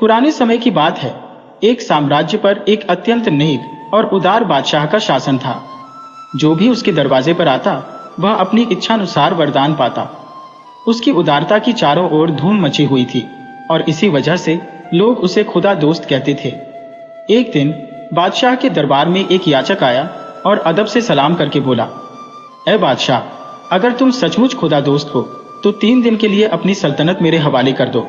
पुराने समय की बात है। एक साम्राज्य पर एक अत्यंत नेक और उदार बादशाह का शासन था। जो भी उसके दरवाजे पर आता वह अपनी इच्छानुसार वरदान पाता। उसकी उदारता की चारों ओर धूम मची हुई थी और इसी वजह से लोग उसे खुदा दोस्त कहते थे। एक दिन बादशाह के दरबार में एक याचक आया और अदब से सलाम करके बोला, ए बादशाह, अगर तुम सचमुच खुदा दोस्त हो तो 3 दिन के लिए अपनी सल्तनत मेरे हवाले कर दो।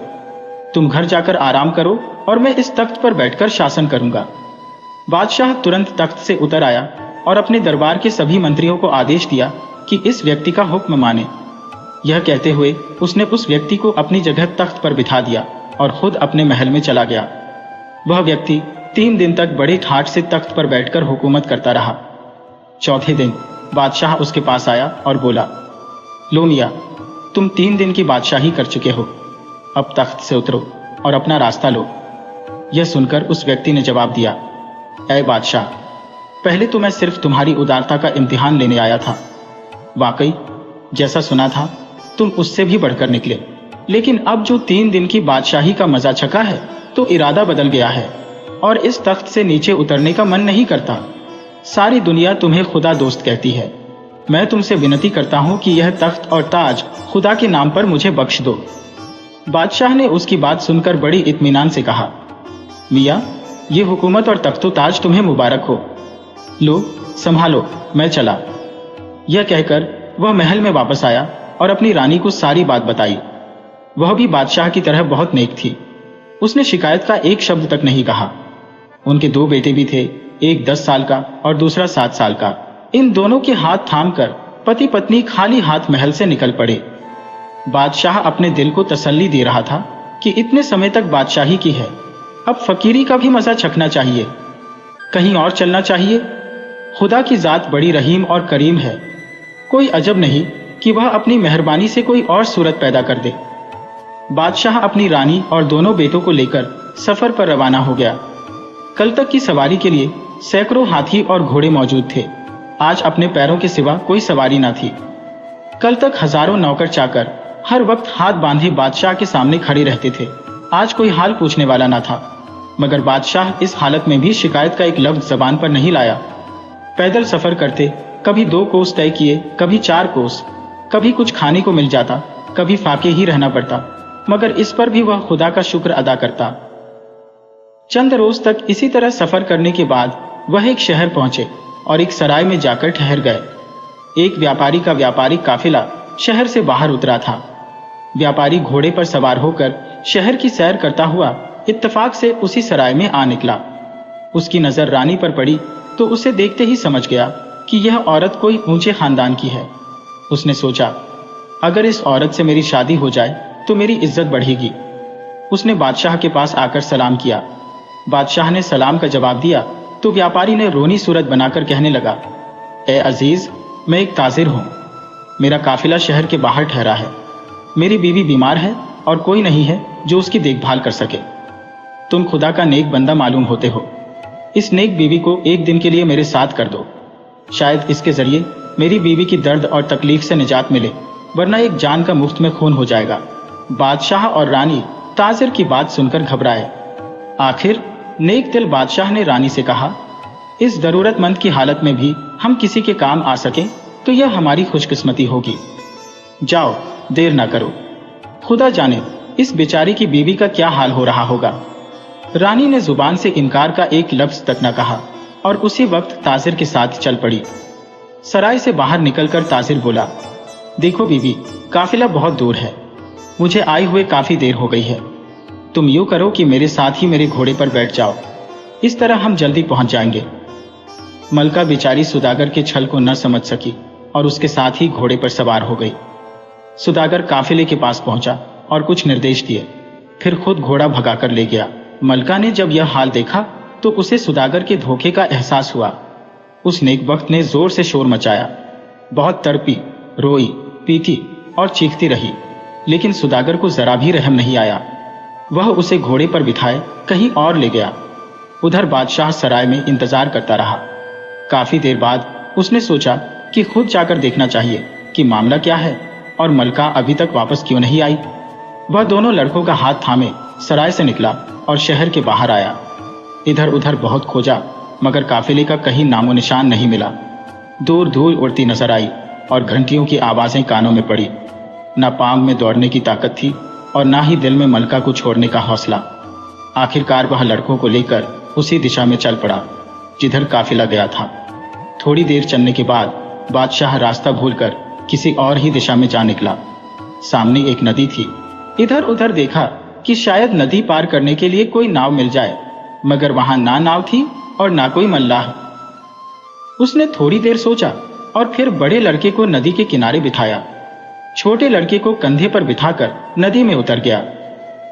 तुम घर जाकर आराम करो और मैं इस तख्त पर बैठकर शासन करूंगा। बादशाह तुरंत तख्त से उतर आया और अपने दरबार के सभी मंत्रियों को आदेश दिया कि इस व्यक्ति का हुक्म माने। यह कहते हुए उसने उस व्यक्ति को अपनी जगह तख्त पर बिठा दिया और खुद अपने महल में चला गया। वह व्यक्ति 3 दिन तक बड़े ठाठ से तख्त पर बैठकर हुकूमत करता रहा। चौथे दिन बादशाह उसके पास आया और बोला, लो मियां, तुम 3 दिन की बादशाही कर चुके हो, अब तख्त से उतरो और अपना रास्ता लो। यह सुनकर उस व्यक्ति ने जवाब दिया, ऐ बादशाह, पहले तो मैं सिर्फ तुम्हारी उदारता का इम्तिहान लेने आया था। वाकई जैसा सुना था तुम उससे भी बढ़कर निकले, लेकिन अब जो 3 दिन की बादशाही का मजा चखा है तो इरादा बदल गया है और इस तख्त से नीचे उतरने का मन नहीं करता। सारी दुनिया तुम्हें खुदा दोस्त कहती है। मैं तुमसे विनती करता हूं कि यह तख्त और ताज खुदा के नाम पर मुझे बख्श दो। बादशाह ने उसकी बात सुनकर बड़ी इत्मीनान से कहा, मियां, ये हुकूमत और तख्तो ताज तुम्हें मुबारक हो। लो संभालो, मैं चला। यह कहकर वह महल में वापस आया और अपनी रानी को सारी बात बताई। वह भी बादशाह की तरह बहुत नेक थी। उसने शिकायत का एक शब्द तक नहीं कहा। उनके 2 बेटे भी थे, एक 10 साल का और दूसरा 7 साल का। इन दोनों के हाथ थामकर पति पत्नी खाली हाथ महल से निकल पड़े। बादशाह अपने दिल को तसल्ली दे रहा था कि इतने समय तक बादशाही की है, अब फकीरी का भी मजा चखना चाहिए, कहीं और चलना चाहिए। खुदा की जात बड़ी रहीम और करीम है। कोई अजब नहीं कि वह अपनी मेहरबानी से कोई और सूरत पैदा कर दे। बादशाह अपनी रानी और दोनों बेटों को लेकर सफर पर रवाना हो गया। कल तक की सवारी के लिए सैकड़ों हाथी और घोड़े मौजूद थे। आज अपने पैरों के सिवा कोई सवारी न थी। कल तक हजारों नौकर चाकर हर वक्त हाथ बांधे बादशाह के सामने खड़े रहते थे। आज कोई हाल पूछने वाला न था। मगर बादशाह इस हालत में भी शिकायत का एक लफ्ज जबान पर नहीं लाया। पैदल सफर करते, कभी 2 कोस तय किए, कभी 4 कोस, कभी कुछ खाने को मिल जाता, कभी फाके ही रहना पड़ता, मगर इस पर भी वह खुदा का शुक्र अदा करता। चंद रोज तक इसी तरह सफर करने के बाद वह एक शहर पहुंचे और एक सराय में जाकर ठहर गए। एक व्यापारी का व्यापारिक काफिला शहर से बाहर उतरा था। व्यापारी घोड़े पर सवार होकर शहर की सैर करता हुआ इत्तेफाक से उसी सराय में आ निकला। उसकी नजर रानी पर पड़ी तो उसे देखते ही समझ गया कि यह औरत कोई ऊंचे खानदान की है। उसने सोचा, अगर इस औरत से मेरी शादी हो जाए तो मेरी इज्जत बढ़ेगी। उसने बादशाह के पास आकर सलाम किया। बादशाह ने सलाम का जवाब दिया तो व्यापारी ने रोनी सूरत बनाकर कहने लगा, ए अजीज, मैं एक ताजिर हूं। मेरा काफिला शहर के बाहर ठहरा है। मेरी बीवी बीमार है और कोई नहीं है जो उसकी देखभाल कर सके। तुम खुदा का नेक बंदा मालूम होते हो। इस नेक बीवी को एक दिन के लिए मेरे साथ कर दो। शायद इसके जरिए मेरी बीवी की दर्द और तकलीफ से निजात मिले, वरना एक जान का मुफ्त में खून हो जाएगा। बादशाह और रानी ताजिर की बात सुनकर घबराए। आखिर नेक दिल बादशाह ने रानी से कहा, इस जरूरतमंद की हालत में भी हम किसी के काम आ सके तो यह हमारी खुशकिस्मती होगी। जाओ, देर ना करो। खुदा जाने इस बेचारी की बीवी का क्या हाल हो रहा होगा। रानी ने जुबान से इनकार का एक लफ्ज तक न कहा और उसी वक्त ताजिर के साथ चल पड़ी। सराय से बाहर निकलकर ताजिर बोला, देखो बीवी, काफिला बहुत दूर है। मुझे आए हुए काफी देर हो गई है। तुम यूं करो कि मेरे साथ ही मेरे घोड़े पर बैठ जाओ, इस तरह हम जल्दी पहुंच जाएंगे। मलका बेचारी सुदागर के छल को न समझ सकी और उसके साथ ही घोड़े पर सवार हो गई। सुदागर काफिले के पास पहुंचा और कुछ निर्देश दिए, फिर खुद घोड़ा भगाकर ले गया। मलका ने जब यह हाल देखा तो उसे सुदागर के धोखे का एहसास हुआ। उस नेकबख्त ने जोर से शोर मचाया, बहुत तड़पी, रोई, पीटी और चीखती रही, लेकिन सुदागर को जरा भी रहम नहीं आया। वह उसे घोड़े पर बिठाए कहीं और ले गया। उधर बादशाह सराय में इंतजार करता रहा। काफी देर बाद उसने सोचा कि खुद जाकर देखना चाहिए कि मामला क्या है और मलका अभी तक वापस क्यों नहीं आई। वह दोनों लड़कों का हाथ थामे सराय से निकला और शहर के बाहर आया। इधर उधर बहुत खोजा, मगर काफिले का कहीं नामो निशान नहीं मिला। दूर धूल उड़ती नजर आई और घंटियों की आवाजें कानों में पड़ी। न पांव में दौड़ने की ताकत थी और ना ही दिल में मलका को छोड़ने का हौसला। आखिरकार वह लड़कों को लेकर उसी दिशा में चल पड़ा जिधर काफिला गया था। थोड़ी देर चलने के बाद बादशाह रास्ता भूलकर किसी और ही दिशा में जा निकला। सामने एक नदी थी। इधर उधर देखा कि शायद नदी पार करने के लिए कोई नाव मिल जाए, मगर वहां ना नाव थी और ना कोई मल्लाह। उसने थोड़ी देर सोचा और फिर बड़े लड़के को नदी के किनारे बिठाया। छोटे लड़के को कंधे पर बिठाकर नदी में उतर गया।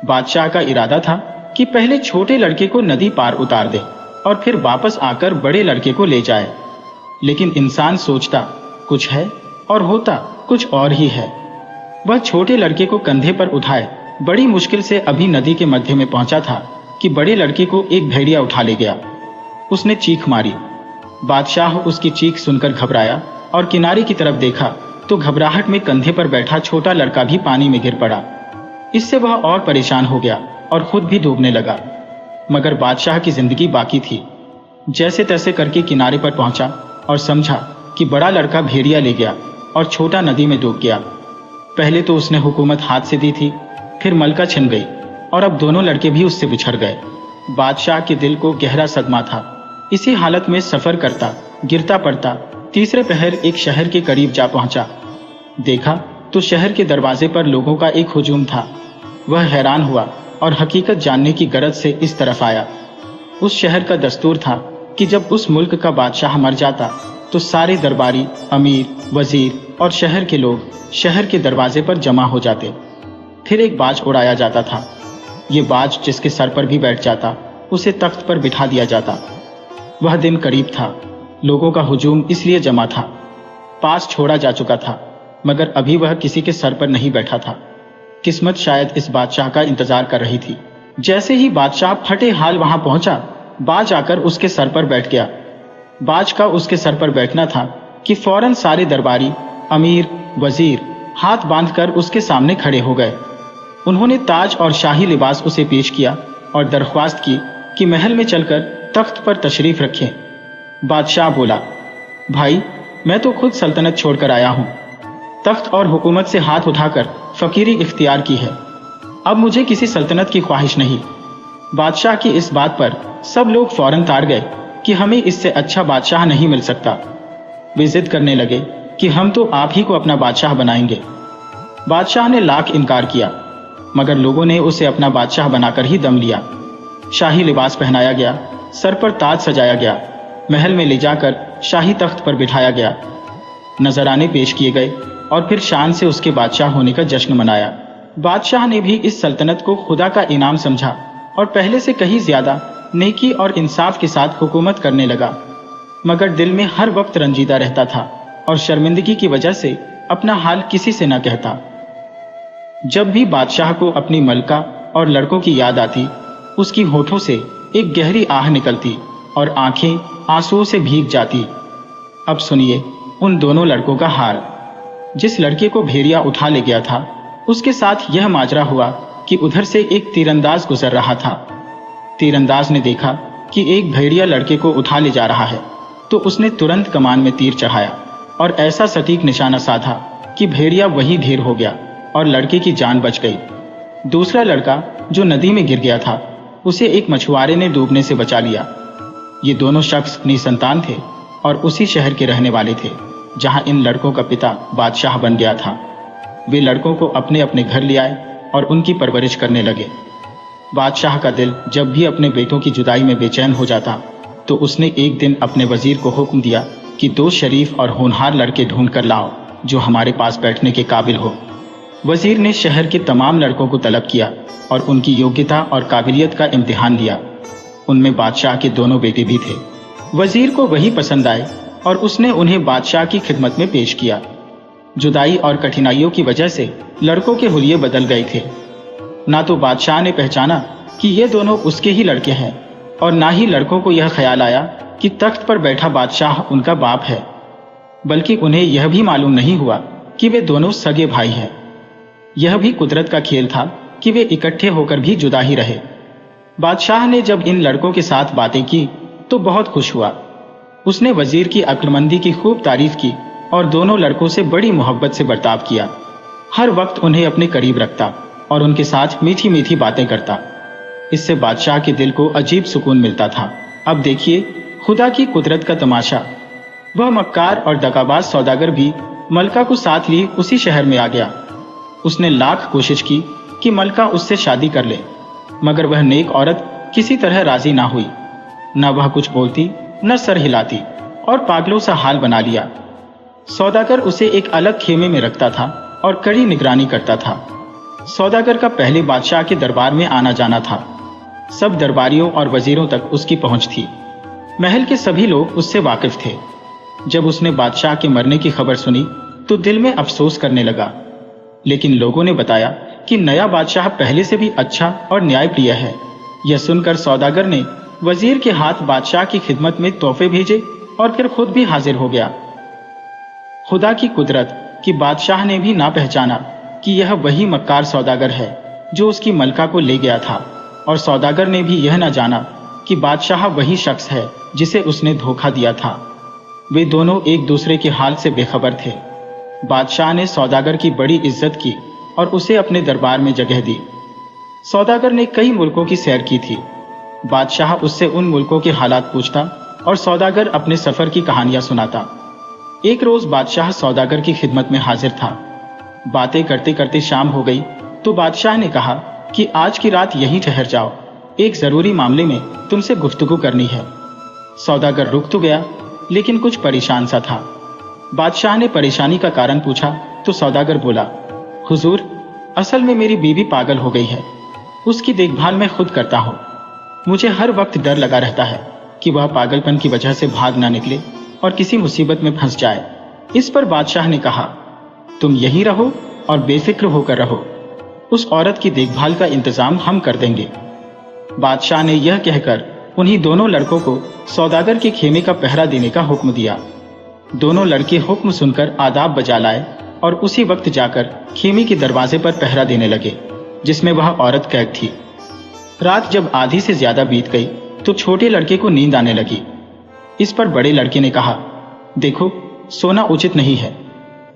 बादशाह का इरादा था कि पहले छोटे लड़के को नदी पार उतार दे और फिर वापस आकर बड़े लड़के को ले जाए। लेकिन इंसान सोचता कुछ है और होता कुछ और ही है। वह छोटे लड़के को कंधे पर उठाए बड़ी मुश्किल से अभी नदी के मध्य में पहुंचा था कि बड़े लड़के को एक भेड़िया उठा ले गया। उसने चीख मारी। बादशाह उसकी चीख सुनकर घबराया और किनारे की तरफ देखा तो घबराहट में कंधे पर बैठा छोटा लड़का भी पानी में गिर पड़ा। इससे वह और परेशान हो गया और खुद भी डूबने लगा। मगर बादशाह की जिंदगी बाकी थी। जैसे तैसे करके किनारे पर पहुंचा और समझा कि बड़ा लड़का भेड़िया ले गया और छोटा नदी में डूब गया। पहले तो उसने हुकूमत हाथ से दी थी, फिर मलका छिन गई और अब दोनों लड़के भी उससे बिछड़ गए। बादशाह के दिल को गहरा सदमा था। इसी हालत में सफर करता गिरता पड़ता तीसरे पहर एक शहर के करीब जा पहुंचा। देखा तो शहर के दरवाजे पर लोगों का एक हुजूम था। वह हैरान हुआ और हकीकत जानने की गरज से इस तरफ आया। उस शहर का दस्तूर था कि जब उस मुल्क का बादशाह मर जाता तो सारे दरबारी, अमीर, वजीर और शहर के लोग शहर के दरवाजे पर जमा हो जाते। फिर एक बाज उड़ाया जाता था। ये बाज जिसके सर पर भी बैठ जाता उसे तख्त पर बिठा दिया जाता। वह दिन करीब था। लोगों का हुजूम इसलिए जमा था। पास छोड़ा जा चुका था, मगर अभी वह किसी के सर पर नहीं बैठा था। किस्मत शायद इस बादशाह का इंतजार कर रही थी। जैसे ही बादशाह फटे हाल वहां पहुंचा, बाज आकर उसके सर पर बैठ गया। बाज का उसके सर पर बैठना था कि फौरन सारे दरबारी, अमीर, वजीर हाथ बांधकर उसके सामने खड़े हो गए। उन्होंने ताज और शाही लिबास उसे पेश किया और दरख्वास्त की कि महल में चलकर तख्त पर तशरीफ रखें। बादशाह बोला, भाई मैं तो खुद सल्तनत छोड़कर आया हूं। तख्त और हुकूमत से हाथ उठाकर फकीरी इख्तियार की है। अब मुझे किसी सल्तनत की ख्वाहिश नहीं। बादशाह की इस बात पर सब लोग फौरन ताड़ गए कि हमें इससे अच्छा बादशाह नहीं मिल सकता। वे जिद करने लगे कि हम तो आप ही को अपना बादशाह बनाएंगे। बादशाह ने लाख इनकार किया, मगर लोगों ने उसे अपना बादशाह बनाकर ही दम लिया। शाही लिबास पहनाया गया, सर पर ताज सजाया गया, महल में ले जाकर शाही तख्त पर बिठाया गया। नजराने पेश किए गए और फिर शान से उसके बादशाह होने का जश्न मनाया। बादशाह ने भी इस सल्तनत को खुदा का इनाम समझा और पहले से कहीं ज्यादा नेकी और इंसाफ के साथ हुकूमत करने लगा। मगर दिल में हर वक्त रंजीदा रहता था और शर्मिंदगी की वजह से अपना हाल किसी से न कहता। जब भी बादशाह को अपनी मलका और लड़कों की याद आती, उसकी होठों से एक गहरी आह निकलती और आंखें आंसुओं से भीग जाती। अब सुनिए उन दोनों लड़कों का हाल। जिस लड़के को भेड़िया उठा ले गया था, उसके साथ यह माजरा हुआ कि उधर से एक तीरंदाज गुजर रहा था। तीरंदाज ने देखा कि एक भेड़िया लड़के को उठा ले जा रहा है, तो उसने तुरंत कमान में तीर चढ़ाया और ऐसा सटीक निशाना साधा कि भेड़िया वही ढेर हो गया और लड़के की जान बच गई। दूसरा लड़का जो नदी में गिर गया था, उसे एक मछुआरे ने डूबने से बचा लिया। ये दोनों शख्स निसंतान थे और उसी शहर के रहने वाले थे जहां इन लड़कों का पिता बादशाह बन गया था। वे लड़कों को अपने अपने घर ले आए और उनकी परवरिश करने लगे। बादशाह का दिल जब भी अपने बेटों की जुदाई में बेचैन हो जाता, तो उसने एक दिन अपने वजीर को हुक्म दिया कि 2 शरीफ और होनहार लड़के ढूंढ कर लाओ जो हमारे पास बैठने के काबिल हो। वजीर ने शहर के तमाम लड़कों को तलब किया और उनकी योग्यता और काबिलियत का इम्तिहान लिया। उनमें बादशाह के दोनों बेटे भी थे। वजीर को वही पसंद आए और उसने उन्हें बादशाह की खिदमत में पेश किया। जुदाई और कठिनाइयों की वजह से लड़कों के हुलिये बदल गए थे। ना तो बादशाह ने पहचाना कि ये दोनों उसके ही लड़के हैं और ना ही लड़कों को यह ख्याल आया कि तख्त पर बैठा बादशाह उनका बाप है, बल्कि उन्हें यह भी मालूम नहीं हुआ कि वे दोनों सगे भाई हैं। यह भी कुदरत का खेल था कि वे इकट्ठे होकर भी जुदा ही रहे। बादशाह ने जब इन लड़कों के साथ बातें की तो बहुत खुश हुआ। उसने वजीर की अक्लमंदी की खूब तारीफ की और दोनों लड़कों से बड़ी मोहब्बत से बर्ताव किया। हर वक्त उन्हें अपने करीब रखता और उनके साथ मीठी मीठी बातें करता। इससे बादशाह के दिल को अजीब सुकून मिलता था। अब देखिए खुदा की कुदरत का तमाशा। वह मक्कार और दगाबाज सौदागर भी मलका को साथ लिए उसी शहर में आ गया। उसने लाख कोशिश की कि मलका उससे शादी कर ले, मगर वह नेक औरत किसी तरह राजी ना हुई। न वह कुछ बोलती न सर हिलाती और पागलों सा हाल बना लिया। सौदागर उसे एक अलग खेमे में रखता था और कड़ी निगरानी करता था। सौदागर का पहले बादशाह के दरबार में आना जाना था। सब दरबारियों और वजीरों तक उसकी पहुंच थी। महल के सभी लोग उससे वाकिफ थे। जब उसने बादशाह के मरने की खबर सुनी तो दिल में अफसोस करने लगा, लेकिन लोगों ने बताया कि नया बादशाह पहले से भी अच्छा और न्यायप्रिय है। यह सुनकर सौदागर ने वजीर के हाथ बादशाह की खिदमत में तोहफे भेजे और फिर खुद भी हाजिर हो गया। खुदा की कुदरत कि बादशाह ने भी ना पहचाना कि यह वही मक्कार सौदागर है जो उसकी मलका को ले गया था, और सौदागर ने भी यह न जाना कि बादशाह वही शख्स है जिसे उसने धोखा दिया था। वे दोनों एक दूसरे के हाल से बेखबर थे। बादशाह ने सौदागर की बड़ी इज्जत की और उसे अपने दरबार में जगह दी। सौदागर ने कई मुल्कों की सैर की थी। बादशाह उससे उन मुल्कों के हालात पूछता और सौदागर अपने सफर की कहानियां सुनाता। एक रोज बादशाह सौदागर की खिदमत में हाजिर था। बातें करते करते शाम हो गई तो बादशाह ने कहा कि आज की रात यहीं ठहर जाओ, एक जरूरी मामले में तुमसे गुफ्तगू करनी है। सौदागर रुक तो गया, लेकिन कुछ परेशान सा था। बादशाह ने परेशानी का कारण पूछा तो सौदागर बोला, हुजूर, असल में मेरी बीवी पागल हो गई है। उसकी देखभाल मैं खुद करता हूँ। मुझे हर वक्त डर लगा रहता है कि वह पागलपन की वजह से भाग ना निकले और किसी मुसीबत में फंस जाए। इस पर बादशाह ने कहा, तुम यहीं रहो और बेफिक्र होकर रहो। उस औरत की देखभाल का इंतजाम हम कर देंगे। बादशाह ने यह कहकर उन्हीं दोनों लड़कों को सौदागर के खेमे का पहरा देने का हुक्म दिया। दोनों लड़के हुक्म सुनकर आदाब बजा लाए और उसी वक्त जाकर खेमे के दरवाजे पर पहरा देने लगे जिसमें वह औरत कैद थी। रात जब आधी से ज्यादा बीत गई तो छोटे लड़के को नींद आने लगी। इस पर बड़े लड़के ने कहा, देखो, सोना उचित नहीं है।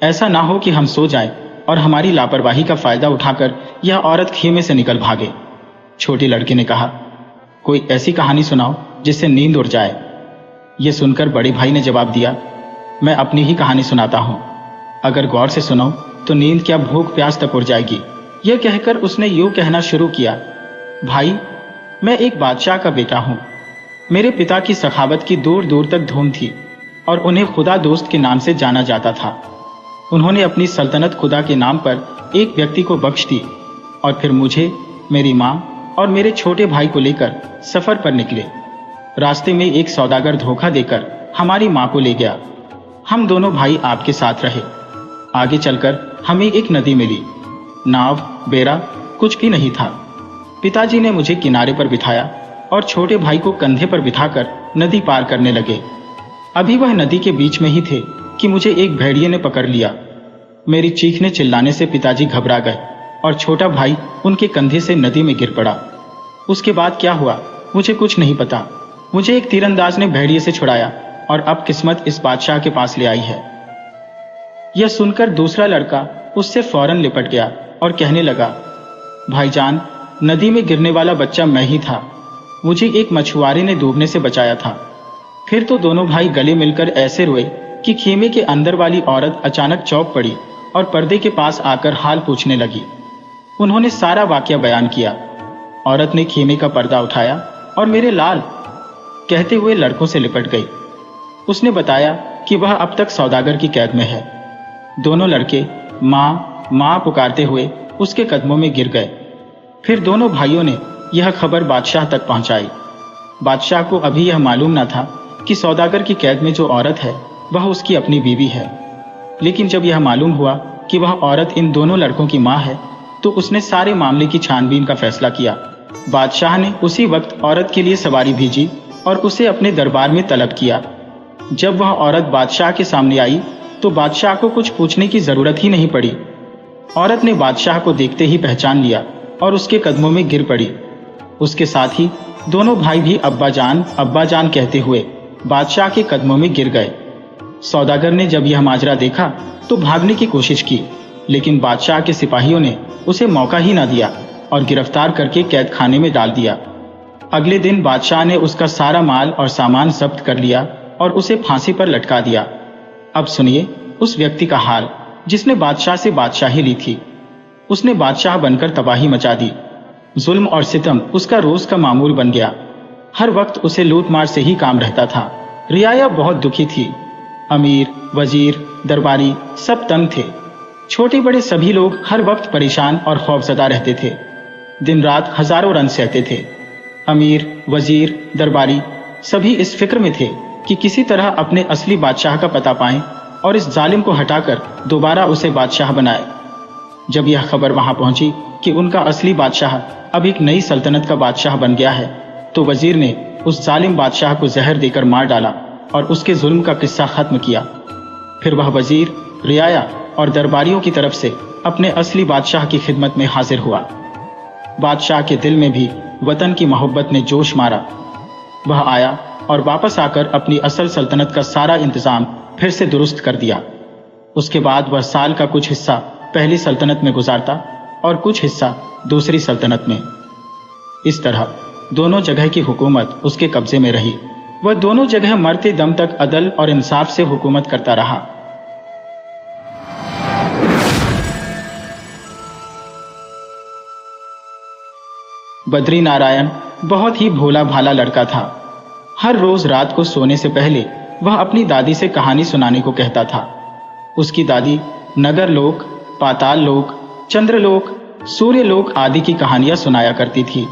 ऐसा ना हो कि हम सो जाएं और हमारी लापरवाही का फायदा उठाकर यह औरत खेमे से निकल भागे। छोटे लड़के ने कहा, कोई ऐसी कहानी सुनाओ जिससे नींद उड़ जाए। यह सुनकर बड़े भाई ने जवाब दिया, मैं अपनी ही कहानी सुनाता हूं। अगर गौर से सुनो तो नींद क्या भूख प्यास तक उड़ जाएगी। यह कहकर उसने यूं कहना शुरू किया, भाई, मैं एक बादशाह का बेटा हूं। मेरे पिता की सखावत की दूर दूर तक धूम थी और उन्हें खुदा दोस्त के नाम से जाना जाता था। उन्होंने अपनी सल्तनत खुदा के नाम पर एक व्यक्ति को बख्श दी और फिर मुझे, मेरी माँ और मेरे छोटे भाई को लेकर सफर पर निकले। रास्ते में एक सौदागर धोखा देकर हमारी माँ को ले गया। हम दोनों भाई आपके साथ रहे। आगे चलकर हमें एक नदी मिली। नाव, बेड़ा कुछ भी नहीं था। पिताजी ने मुझे किनारे पर बिठाया और छोटे भाई को कंधे पर बिठाकर नदी पार करने लगे। अभी वह नदी के बीच में ही थे कि मुझे एक भेड़िए ने पकड़ लिया। मेरी चीखने चिल्लाने से पिताजी घबरा गए और छोटा भाई उनके कंधे से नदी में गिर पड़ा। उसके बाद क्या हुआ मुझे कुछ नहीं पता। मुझे एक तीरंदाज ने भेड़िए से छुड़ाया और अब किस्मत इस बादशाह के पास ले आई है। यह सुनकर दूसरा लड़का उससे फौरन लिपट गया और कहने लगा, भाईजान, नदी में गिरने वाला बच्चा मैं ही था। मुझे एक मछुआरे ने डूबने से बचाया था। फिर तो दोनों भाई गले मिलकर ऐसे रोए कि खेमे के अंदर वाली औरत अचानक चौंक पड़ी और पर्दे के पास आकर हाल पूछने लगी। उन्होंने सारा वाकया बयान किया। औरत ने खेमे का पर्दा उठाया और मेरे लाल कहते हुए लड़कों से लिपट गई। उसने बताया कि वह अब तक सौदागर की कैद में है। दोनों लड़के माँ माँ पुकारते हुए उसके कदमों में गिर गए। फिर दोनों भाइयों ने यह खबर बादशाह तक पहुंचाई। बादशाह को अभी यह मालूम न था कि सौदागर की कैद में जो औरत है वह उसकी अपनी बीवी है। लेकिन जब यह मालूम हुआ कि वह औरत इन दोनों लड़कों की माँ है तो उसने सारे मामले की छानबीन का फैसला किया। बादशाह ने उसी वक्त औरत के लिए सवारी भेजी और उसे अपने दरबार में तलब किया। जब वह औरत बादशाह के सामने आई तो बादशाह को कुछ पूछने की जरूरत ही नहीं पड़ी। औरत ने बादशाह को देखते ही पहचान लिया और उसके कदमों में गिर पड़ी। उसके साथ ही दोनों भाई भी अब्बा जान कहते हुए बादशाह के कदमों में गिर गए। सौदागर ने जब यह माजरा देखा तो भागने की कोशिश की, लेकिन बादशाह के सिपाहियों ने उसे मौका ही न दिया और गिरफ्तार करके कैद खाने में डाल दिया। अगले दिन बादशाह ने उसका सारा माल और सामान जब्त कर लिया और उसे फांसी पर लटका दिया। अब सुनिए उस व्यक्ति का हाल जिसने बादशाह से बादशाही ली थी। उसने बादशाह बनकर तबाही मचा दी। जुल्म और सितम उसका रोज का मामूल बन गया। हर वक्त उसे लूट मार से ही काम रहता था। रियाया बहुत दुखी थी। अमीर, वजीर, दरबारी सब तंग थे। छोटे बड़े सभी लोग हर वक्त परेशान और खौफजदा रहते थे। दिन रात हजारों रन सहते थे। अमीर, वजीर, दरबारी सभी इस फिक्र में थे कि किसी तरह अपने असली बादशाह का पता पाएं और इस जालिम को हटाकर दोबारा उसे बादशाह बनाए। जब यह खबर वहां पहुंची कि उनका असली बादशाह अब एक नई सल्तनत का बादशाह बन गया है, तो वजीर ने उस जालिम बादशाह को जहर देकर मार डाला और उसके जुल्म का किस्सा खत्म किया। फिर वह वजीर, रियाया और दरबारियों की तरफ से अपने असली बादशाह की खिदमत में हाजिर हुआ। बादशाह के दिल में भी वतन की मोहब्बत ने जोश मारा। वह आया और वापस आकर अपनी असल सल्तनत का सारा इंतजाम फिर से दुरुस्त कर दिया। उसके बाद वह साल का कुछ हिस्सा पहली सल्तनत में गुजारता और कुछ हिस्सा दूसरी सल्तनत में। इस तरह दोनों जगह की हुकूमत उसके कब्जे में रही। वह दोनों जगह मरते दम तक अदल और इंसाफ से हुकूमत करता रहा। बद्री नारायण बहुत ही भोला भाला लड़का था। हर रोज रात को सोने से पहले वह अपनी दादी से कहानी सुनाने को कहता था। उसकी दादी नगर लोक, पाताल लोक, चंद्रलोक, सूर्य लोक आदि की कहानियां सुनाया करती थी।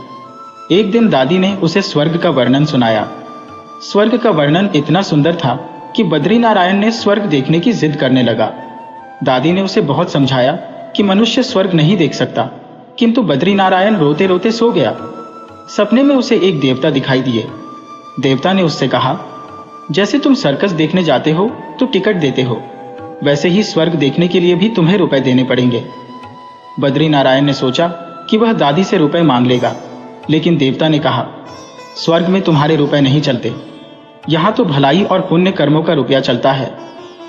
एक दिन दादी ने उसे स्वर्ग का वर्णन सुनाया। स्वर्ग का वर्णन इतना सुंदर था कि बद्री नारायण ने स्वर्ग देखने की जिद करने लगा। दादी ने उसे बहुत समझाया कि मनुष्य स्वर्ग नहीं देख सकता, किंतु बद्री नारायण रोते रोते सो गया। सपने में उसे एक देवता दिखाई दिए। देवता ने उससे कहा, जैसे तुम सर्कस देखने जाते हो तो टिकट देते हो, वैसे ही स्वर्ग देखने के लिए भी तुम्हें रुपए देने पड़ेंगे। बद्री नारायण ने सोचा कि वह दादी से रुपए मांग लेगा, लेकिन देवता ने कहा, स्वर्ग में तुम्हारे रुपए नहीं चलते, यहाँ तो भलाई और पुण्य कर्मों का रुपया चलता है।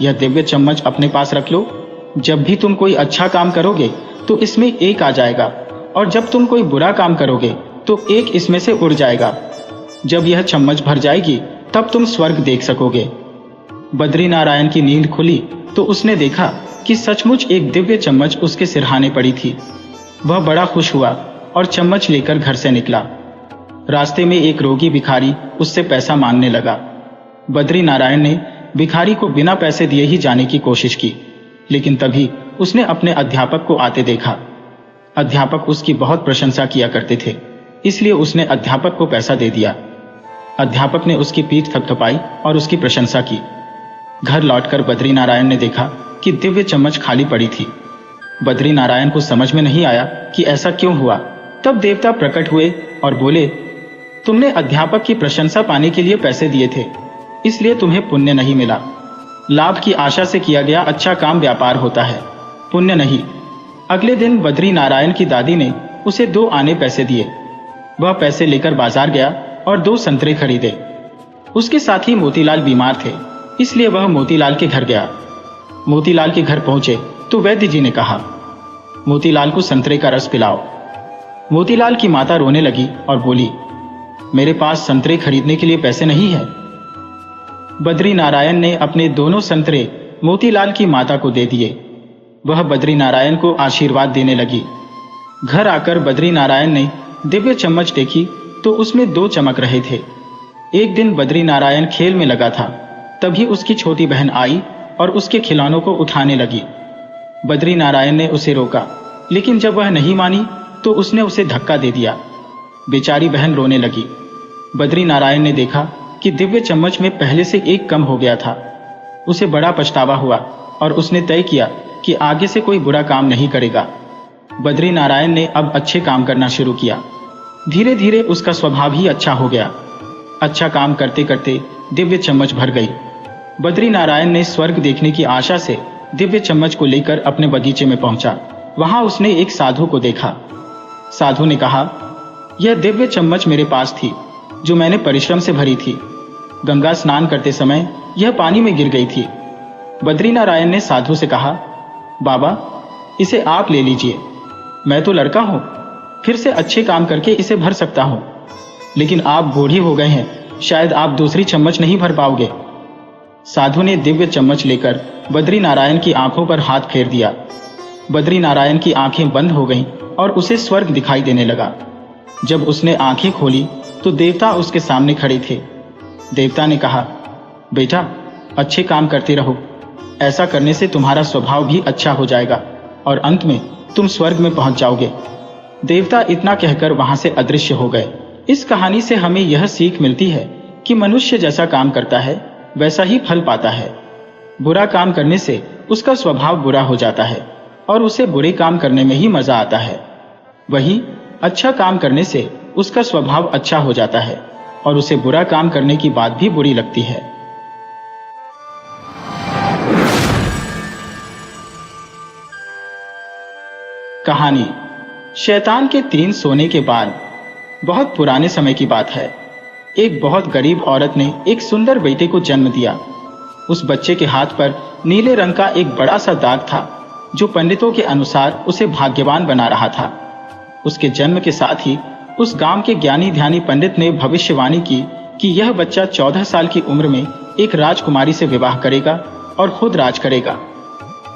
यह दिव्य चम्मच अपने पास रख लो। जब भी तुम कोई अच्छा काम करोगे तो इसमें एक आ जाएगा, और जब तुम कोई बुरा काम करोगे तो एक इसमें से उड़ जाएगा। जब यह चम्मच भर जाएगी तब तुम स्वर्ग देख सकोगे। बद्री नारायण की नींद खुली तो उसने देखा कि सचमुच एक दिव्य चम्मच उसके सिरहाने पड़ी थी। वह बड़ा खुश हुआ और चम्मच लेकर घर से निकला। रास्ते में एक रोगी भिखारी उससे पैसा मांगने लगा। बद्री नारायण ने भिखारी को बिना पैसे दिए ही जाने की कोशिश की, लेकिन तभी उसने अपने अध्यापक को आते देखा। अध्यापक उसकी बहुत प्रशंसा किया करते थे, इसलिए उसने अध्यापक को पैसा दे दिया। अध्यापक ने उसकी पीठ थपथपाई और उसकी प्रशंसा की। घर लौटकर बद्री नारायण ने देखा कि दिव्य चम्मच खाली पड़ी थी। बद्री नारायण को समझ में नहीं आया कि ऐसा क्यों हुआ। तब देवता प्रकट हुए और बोले, तुमने अध्यापक की प्रशंसा पाने के लिए पैसे दिए थे, इसलिए तुम्हें पुण्य नहीं मिला। लाभ की आशा से किया गया अच्छा काम व्यापार होता है, पुण्य नहीं। अगले दिन बद्री नारायण की दादी ने उसे 2 आने पैसे दिए। वह पैसे लेकर बाजार गया और 2 संतरे खरीदे। उसके साथ ही मोतीलाल बीमार थे, इसलिए वह मोतीलाल के घर गया। मोतीलाल के घर पहुंचे तो वैद्य जी ने कहा, मोतीलाल को संतरे का रस पिलाओ। मोतीलाल की माता रोने लगी और बोली, मेरे पास संतरे खरीदने के लिए पैसे नहीं है। बद्री नारायण ने अपने दोनों संतरे मोतीलाल की माता को दे दिए। वह बद्री नारायण को आशीर्वाद देने लगी। घर आकर बद्री नारायण ने दिव्य चम्मच देखी तो उसमें 2 चमक रहे थे। एक दिन बद्री नारायण खेल में लगा था, तभी उसकी छोटी बहन आई और उसके खिलौनों को उठाने लगी। बद्री नारायण ने उसे रोका, लेकिन जब वह नहीं मानी तो उसने उसे धक्का दे दिया। बेचारी बहन रोने लगी। बद्री नारायण ने देखा कि दिव्य चम्मच में पहले से 1 कम हो गया था। उसे बड़ा पछतावा हुआ और उसने तय किया कि आगे से कोई बुरा काम नहीं करेगा। बद्री नारायण ने अब अच्छे काम करना शुरू किया। धीरे धीरे उसका स्वभाव ही अच्छा हो गया। अच्छा काम करते करते दिव्य चम्मच भर गई। बद्री नारायण ने स्वर्ग देखने की आशा से दिव्य चम्मच को लेकर अपने बगीचे में पहुंचा। वहां उसने एक साधु को देखा। साधु ने कहा, यह दिव्य चम्मच मेरे पास थी, जो मैंने परिश्रम से भरी थी। गंगा स्नान करते समय यह पानी में गिर गई थी। बद्रीनारायण ने साधु से कहा, बाबा, इसे आप ले लीजिए। मैं तो लड़का हूं, फिर से अच्छे काम करके इसे भर सकता हूं, लेकिन आप बूढ़े हो गए हैं, शायद आप दूसरी चम्मच नहीं भर पाओगे। साधु ने दिव्य चम्मच लेकर बद्रीनारायण की आंखों पर हाथ फेर दिया। बद्रीनारायण की आंखें बंद हो गईं और उसे स्वर्ग दिखाई देने लगा। जब उसने आंखें खोली तो देवता उसके सामने खड़े थे। देवता ने कहा, बेटा, अच्छे काम करते रहो, ऐसा करने से तुम्हारा स्वभाव भी अच्छा हो जाएगा और अंत में तुम स्वर्ग में पहुंच जाओगे। देवता इतना कहकर वहां से अदृश्य हो गए। इस कहानी से हमें यह सीख मिलती है कि मनुष्य जैसा काम करता है वैसा ही फल पाता है। बुरा काम करने से उसका स्वभाव बुरा हो जाता है और उसे बुरे काम करने में ही मजा आता है। वहीं अच्छा काम करने से उसका स्वभाव अच्छा हो जाता है और उसे बुरा काम करने की बात भी बुरी लगती है। कहानी शैतान के 3 सोने के बाल। बहुत पुराने समय की बात है। एक बहुत गरीब औरत ने एक सुंदर बेटे को जन्म दिया। उस बच्चे के हाथ पर नीले रंग का एक बड़ा सा दाग था, जो पंडितों के अनुसार उसे भाग्यवान बना रहा था। उसके जन्म के साथ ही उस गांव के ज्ञानी ध्यानी पंडित ने भविष्यवाणी की कि यह बच्चा 14 साल की उम्र में एक राजकुमारी से विवाह करेगा और खुद राज करेगा।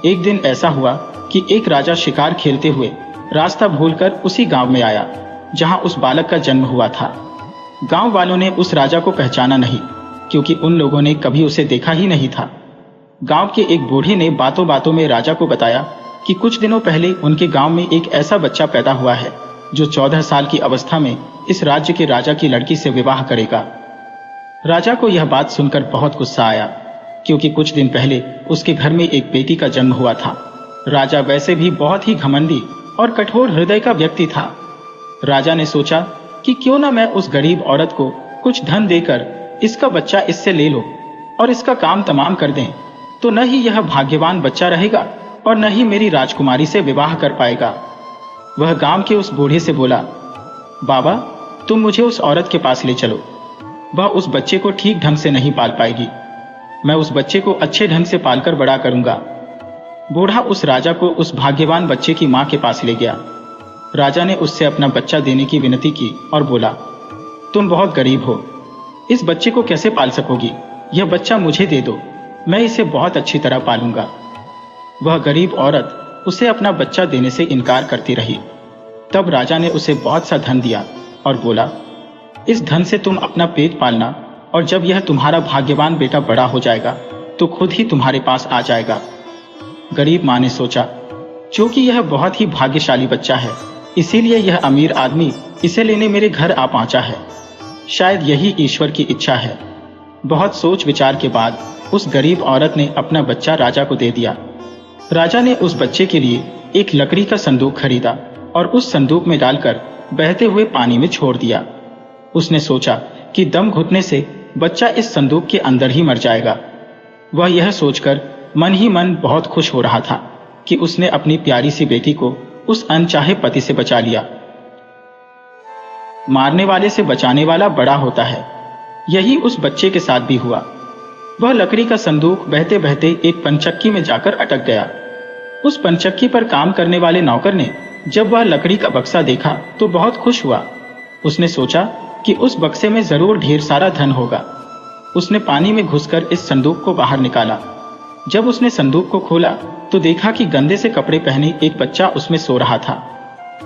एक दिन ऐसा हुआ कि एक राजा शिकार खेलते हुए रास्ता भूलकर उसी गांव में आया जहां उस बालक का जन्म हुआ था। गांव वालों ने उस राजा को पहचाना नहीं, क्योंकि उन लोगों ने कभी उसे देखा ही नहीं था। गांव के एक बूढ़े ने बातों बातों में राजा को बताया कि कुछ दिनों पहले उनके गांव में एक ऐसा बच्चा पैदा हुआ है जो 14 साल की अवस्था में इस राज्य के राजा की लड़की से विवाह करेगा। राजा को यह बात सुनकर बहुत गुस्सा आया, क्योंकि कुछ दिन पहले उसके घर में एक बेटी का जन्म हुआ था। राजा वैसे भी बहुत ही घमंडी और कठोर हृदय का व्यक्ति था। राजा ने सोचा कि क्यों ना मैं उस गरीब औरत को कुछ धन देकर इसका बच्चा इससे ले लो और इसका काम तमाम कर दें, तो न ही यह भाग्यवान बच्चा रहेगा और न ही मेरी राजकुमारी से विवाह कर पाएगा। वह गांव के उस बूढ़े से बोला, बाबा, तुम मुझे उस औरत के पास ले चलो। वह उस बच्चे को ठीक ढंग से नहीं पाल पाएगी। मैं उस बच्चे को अच्छे ढंग से पालकर बड़ा करूंगा। बूढ़ा उस राजा को उस भाग्यवान बच्चे की मां के पास ले गया। राजा ने उससे अपना बच्चा देने की विनती की और बोला, तुम बहुत गरीब हो, इस बच्चे को कैसे पाल सकोगी? यह बच्चा मुझे दे दो, मैं इसे बहुत अच्छी तरह पालूंगा। वह गरीब औरत उसे अपना बच्चा देने से इनकार करती रही। तब राजा ने उसे बहुत सा धन दिया और बोला, इस धन से तुम अपना पेट पालना और जब यह तुम्हारा भाग्यवान बेटा बड़ा हो जाएगा तो खुद ही तुम्हारे पास आ जाएगा। गरीब मां ने सोचा, क्योंकि यह बहुत ही भाग्यशाली बच्चा है, इसीलिए यह अमीर आदमी इसे लेने मेरे घर आ पहुंचा है। शायद यही ईश्वर की इच्छा है। बहुत सोच विचार के बाद उस गरीब औरत ने अपना बच्चा राजा को दे दिया। राजा ने उस बच्चे के लिए एक लकड़ी का संदूक खरीदा और उस संदूक में डालकर बहते हुए पानी में छोड़ दिया। उसने सोचा कि दम घुटने से बच्चा इस संदूक के अंदर ही मर जाएगा। वह यह सोचकर मन ही मन बहुत खुश हो रहा था कि उसने अपनी प्यारी सी बेटी को उस अनचाहे पति से बचा लिया। मारने वाले से बचाने वाला बड़ा होता है। यही उस बच्चे के साथ भी हुआ। वह लकड़ी का संदूक बहते बहते एक पंचक्की में जाकर अटक गया। उस पंचक्की पर काम करने वाले नौकर ने जब वह लकड़ी का बक्सा देखा तो बहुत खुश हुआ। उसने सोचा कि उस बक्से में जरूर ढेर सारा धन होगा। उसने पानी में घुसकर इस संदूक को बाहर निकाला। जब उसने संदूक को खोला तो देखा कि गंदे से कपड़े पहने एक बच्चा उसमें सो रहा था।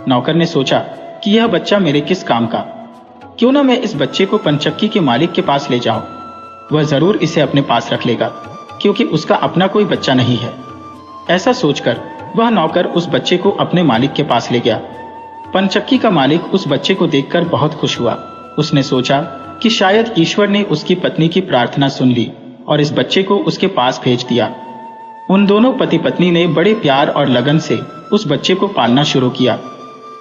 नौकर ने सोचा कि यह बच्चा मेरे किस काम का, क्यों ना मैं इस बच्चे को पंचक्की के मालिक के पास ले जाऊं। वह जरूर इसे अपने पास रख लेगा, क्योंकि उसका अपना कोई बच्चा नहीं है। ऐसा सोचकर वह नौकर उस बच्चे को अपने मालिक के पास ले गया। पंचक्की का मालिक उस बच्चे को देखकर बहुत खुश हुआ। उसने सोचा कि शायद ईश्वर ने उसकी पत्नी की प्रार्थना सुन ली और इस बच्चे को उसके पास भेज दिया। उन दोनों पति पत्नी ने बड़े प्यार और लगन से उस बच्चे को पालना शुरू किया।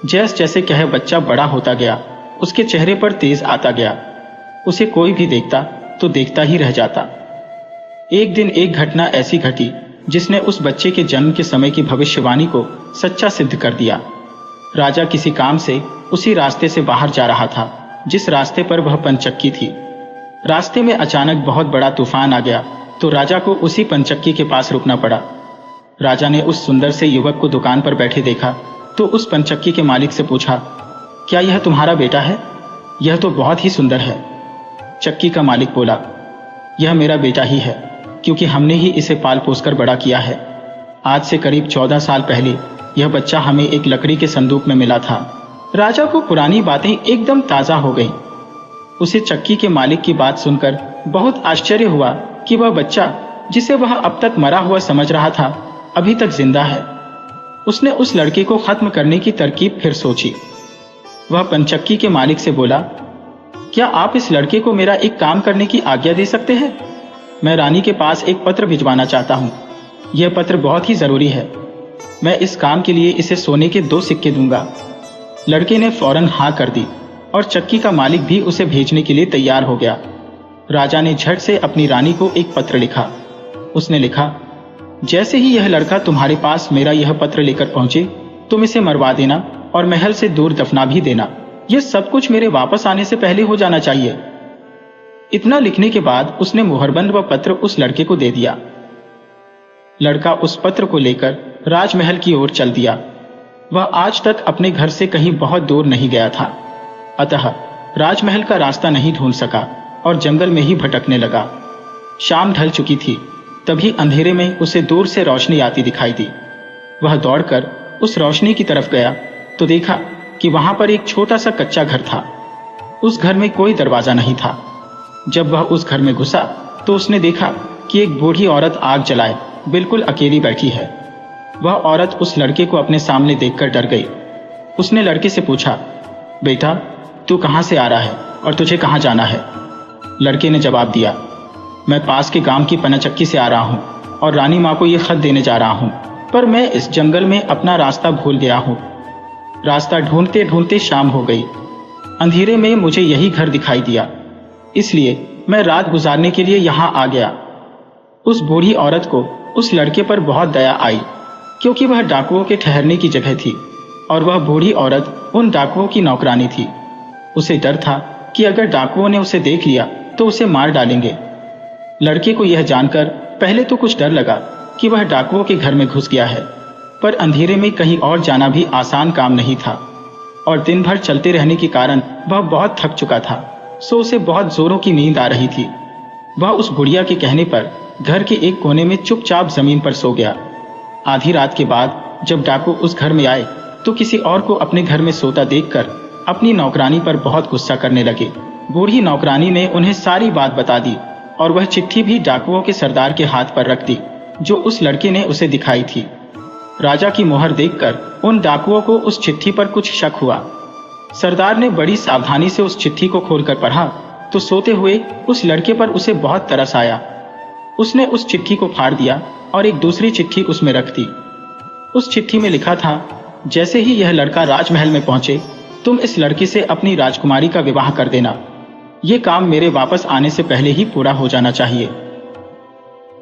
जैसे जैसे कह बच्चा बड़ा होता गया, उसके चेहरे पर तेज आता गया। उसे कोई भी देखता तो देखता ही रह जाता। एक दिन एक घटना ऐसी घटी जिसने उस बच्चे के जन्म के समय की भविष्यवाणी को सच्चा सिद्ध कर दिया। राजा किसी काम से उसी रास्ते से बाहर जा रहा था जिस रास्ते पर वह पंचक्की थी। रास्ते में अचानक बहुत बड़ा तूफान आ गया तो राजा को उसी पंचक्की के पास रुकना पड़ा। राजा ने उस सुंदर से युवक को दुकान पर बैठे देखा तो उस पंचक्की के मालिक से पूछा, क्या यह तुम्हारा बेटा है? यह तो बहुत ही सुंदर है। चक्की का मालिक बोला, यह मेरा बेटा ही है, क्योंकि हमने ही इसे पाल पोस कर बड़ा किया है। आज से करीब 14 साल पहले यह बच्चा हमें एक लकड़ी के संदूक में मिला था। राजा को पुरानी बातें एकदम ताजा हो गईं। उसे चक्की के मालिक की बात सुनकर बहुत आश्चर्य हुआ कि वह बच्चा, जिसे वह अब तक मरा हुआ समझ रहा था, अभी तक जिंदा है। उसने उस लड़के को खत्म करने की तरकीब फिर सोची। वह पंचक्की के मालिक से बोला, क्या आप इस लड़के को मेरा एक काम करने की आज्ञा दे सकते हैं? मैं रानी के पास एक पत्र भिजवाना चाहता हूँ। यह पत्र बहुत ही जरूरी है। मैं इस काम के लिए इसे सोने के 2 सिक्के दूंगा। लड़के ने फौरन हाँ कर दी और चक्की का मालिक भी उसे भेजने के लिए तैयार हो गया। राजा ने झट से अपनी रानी को एक पत्र लिखा। उसने लिखा, जैसे ही यह लड़का तुम्हारे पास मेरा यह पत्र लेकर पहुंचे, तुम इसे मरवा देना और महल से दूर दफना भी देना। यह सब कुछ मेरे वापस आने से पहले हो जाना चाहिए। इतना लिखने के बाद उसने मुहरबंद वह पत्र उस लड़के को दे दिया। लड़का उस पत्र को लेकर राजमहल की ओर चल दिया। वह आज तक अपने घर से कहीं बहुत दूर नहीं गया था, अतः राजमहल का रास्ता नहीं ढूंढ सका और जंगल में ही भटकने लगा। शाम ढल चुकी थी, तभी अंधेरे में उसे दूर से रोशनी आती दिखाई दी। वह दौड़कर उस रोशनी की तरफ गया तो देखा कि वहां पर एक छोटा सा कच्चा घर था। उस घर में कोई दरवाजा नहीं था। जब वह उस घर में घुसा तो उसने देखा कि एक बूढ़ी औरत आग जलाए बिल्कुल अकेली बैठी है। वह औरत उस लड़के को अपने सामने देखकर डर गई। उसने लड़के से पूछा, बेटा, तू कहां से आ रहा है और तुझे कहां जाना है? लड़के ने जवाब दिया, मैं पास के गांव की पनाचक्की से आ रहा हूं और रानी माँ को यह खत देने जा रहा हूं, पर मैं इस जंगल में अपना रास्ता भूल गया हूं। रास्ता ढूंढते ढूंढते शाम हो गई। अंधेरे में मुझे यही घर दिखाई दिया, इसलिए मैं रात गुजारने के लिए यहां आ गया। उस बूढ़ी औरत को उस लड़के पर बहुत दया आई, क्योंकि वह डाकुओं के ठहरने की जगह थी और वह बूढ़ी औरत उन डाकुओं की नौकरानी थी। उसे डर था कि अगर डाकुओं ने उसे देख लिया तो उसे मार डालेंगे। लड़के को यह जानकर पहले तो कुछ डर लगा कि वह डाकुओं के घर में घुस गया है, पर अंधेरे में कहीं और जाना भी आसान काम नहीं था और दिन भर चलते रहने के कारण वह बहुत थक चुका था, सो उसे बहुत जोरों की नींद आ रही थी। वह उस बुढ़िया के कहने पर घर के एक कोने में चुपचाप जमीन पर सो गया। आधी रात के बाद जब डाकू उस घर में आए तो किसी और को अपने घर में सोता देखकर अपनी नौकरानी पर बहुत गुस्सा करने लगे। बूढ़ी नौकरानी ने उन्हें सारी बात बता दी और वह चिट्ठी भी डाकुओं के सरदार के हाथ पर रख दी जो उस लड़के ने उसे दिखाई थी। राजा की मोहर देखकर उन डाकुओं को उस चिट्ठी पर कुछ शक हुआ। सरदार ने बड़ी सावधानी से उस चिट्ठी को खोलकर पढ़ा तो सोते हुए उस लड़के पर उसे बहुत तरस आया। उसने उस चिट्ठी को फाड़ दिया और एक दूसरी चिट्ठी उसमें रख दी। उस चिट्ठी में लिखा था, जैसे ही यह लड़का राजमहल में पहुंचे तुम इस लड़की से अपनी राजकुमारी का विवाह कर देना। यह काम मेरे वापस आने से पहले ही पूरा हो जाना चाहिए।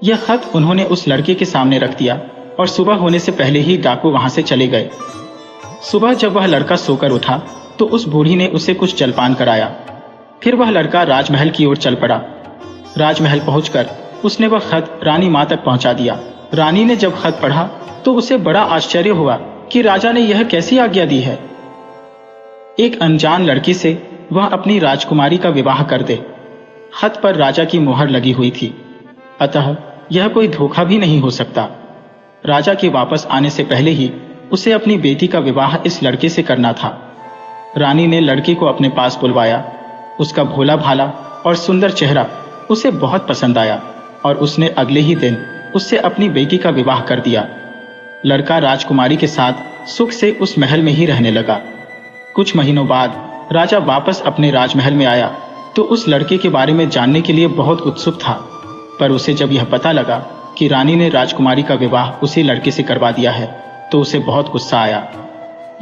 यह खत उन्होंने उस लड़के के सामने रख दिया और सुबह होने से पहले ही डाकू वहां से चले गए। सुबह जब वह लड़का सोकर उठा तो उस बूढ़ी ने उसे कुछ जलपान कराया। फिर वह लड़का राजमहल की ओर चल पड़ा। राजमहल पहुंचकर उसने वह खत रानी मां तक पहुंचा दिया। रानी ने जब खत पढ़ा तो उसे बड़ा आश्चर्य हुआ कि राजा ने यह कैसी आज्ञा दी है। एक अनजान लड़की से वह अपनी राजकुमारी का विवाह कर दे। खत पर राजा की मोहर लगी हुई थी, अतः यह कोई धोखा भी नहीं हो सकता। राजा के वापस आने से पहले ही उसे अपनी बेटी का विवाह इस लड़के से करना था। रानी ने लड़के को अपने पास बुलवाया। उसका भोला भाला और सुंदर चेहरा उसे बहुत पसंद आया और उसने अगले ही दिन उससे अपनी बेटी का विवाह कर दिया। लड़का राजकुमारी के साथ सुख से उस महल में ही रहने लगा। कुछ महीनों बाद राजा वापस अपने राजमहल में आया तो उस लड़के के बारे में जानने के लिए बहुत उत्सुक था, पर उसे जब यह पता लगा कि रानी ने राजकुमारी का विवाह उसी लड़के से करवा दिया है तो उसे बहुत गुस्सा आया।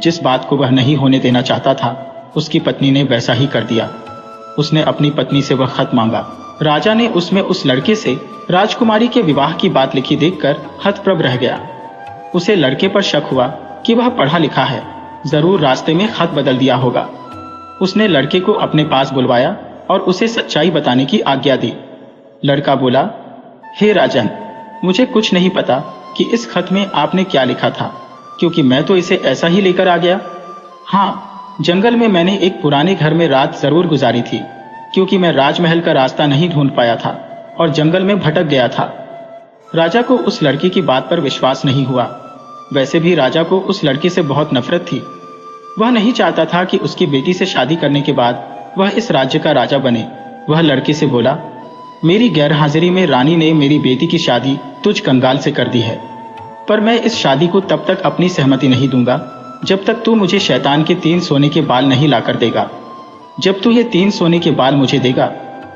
जिस बात को वह नहीं होने देना चाहता था उसकी पत्नी ने वैसा ही कर दिया। उसने अपनी पत्नी से वह खत मांगा। राजा ने उसमें उस लड़के से राजकुमारी के विवाह की बात लिखी देखकर हतप्रभ रह गया। उसे लड़के पर शक हुआ कि वह पढ़ा लिखा है जरूर रास्ते में खत बदल दिया होगा। उसने लड़के को अपने पास बुलवाया और उसे सच्चाई बताने की आज्ञा दी। लड़का बोला, हे राजन, मुझे कुछ नहीं पता कि इस खत में आपने क्या लिखा था, क्योंकि मैं तो इसे ऐसा ही लेकर आ गया। हाँ, जंगल में मैंने एक पुराने घर में रात जरूर गुजारी थी, क्योंकि मैं राजमहल का रास्ता नहीं ढूंढ पाया था और जंगल में भटक गया था। राजा को उस लड़की की बात पर विश्वास नहीं हुआ। वैसे भी राजा को उस लड़की से बहुत नफरत थी। वह नहीं चाहता था कि उसकी बेटी से शादी करने के बाद वह इस राज्य का राजा बने। वह लड़के से बोला, मेरी गैरहाजिरी में रानी ने मेरी बेटी की शादी तुझ कंगाल से कर दी है, पर मैं इस शादी को तब तक अपनी सहमति नहीं दूंगा जब तक तू मुझे शैतान के 3 सोने के बाल नहीं लाकर देगा। जब तू ये 3 सोने के बाल मुझे देगा,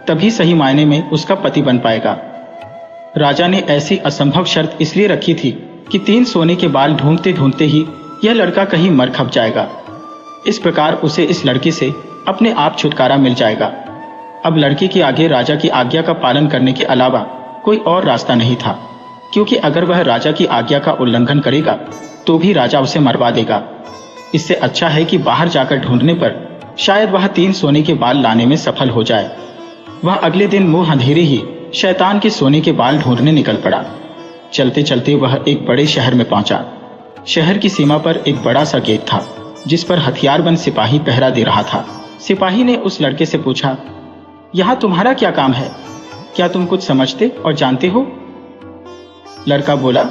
तभी सही मायने में उसका पति बन पाएगा। राजा ने ऐसी असंभव शर्त इसलिए रखी थी कि 3 सोने के बाल ढूंढते ढूंढते ही यह लड़का कहीं मर खप जाएगा। इस प्रकार उसे इस लड़की से अपने आप छुटकारा मिल जाएगा। अब लड़की के आगे राजा की आज्ञा का पालन करने के अलावा कोई और रास्ता नहीं था, क्योंकि अगर वह राजा की आज्ञा का उल्लंघन करेगा तो भी राजा उसे मरवा देगा। इससे अच्छा है कि बाहर जाकर ढूंढने पर शायद वह 3 सोने के बाल लाने में सफल हो जाए। वह अगले दिन मुंह अंधेरे ही शैतान के सोने के बाल ढूंढने निकल पड़ा। चलते चलते वह एक बड़े शहर में पहुंचा। शहर की सीमा पर एक बड़ा सा गेट था, जिस पर हथियारबंद सिपाही पहरा दे रहा था। सिपाही ने उस लड़के से पूछा, यहाँ तुम्हारा क्या काम है? क्या तुम कुछ समझते और जानते हो? लड़का बोला,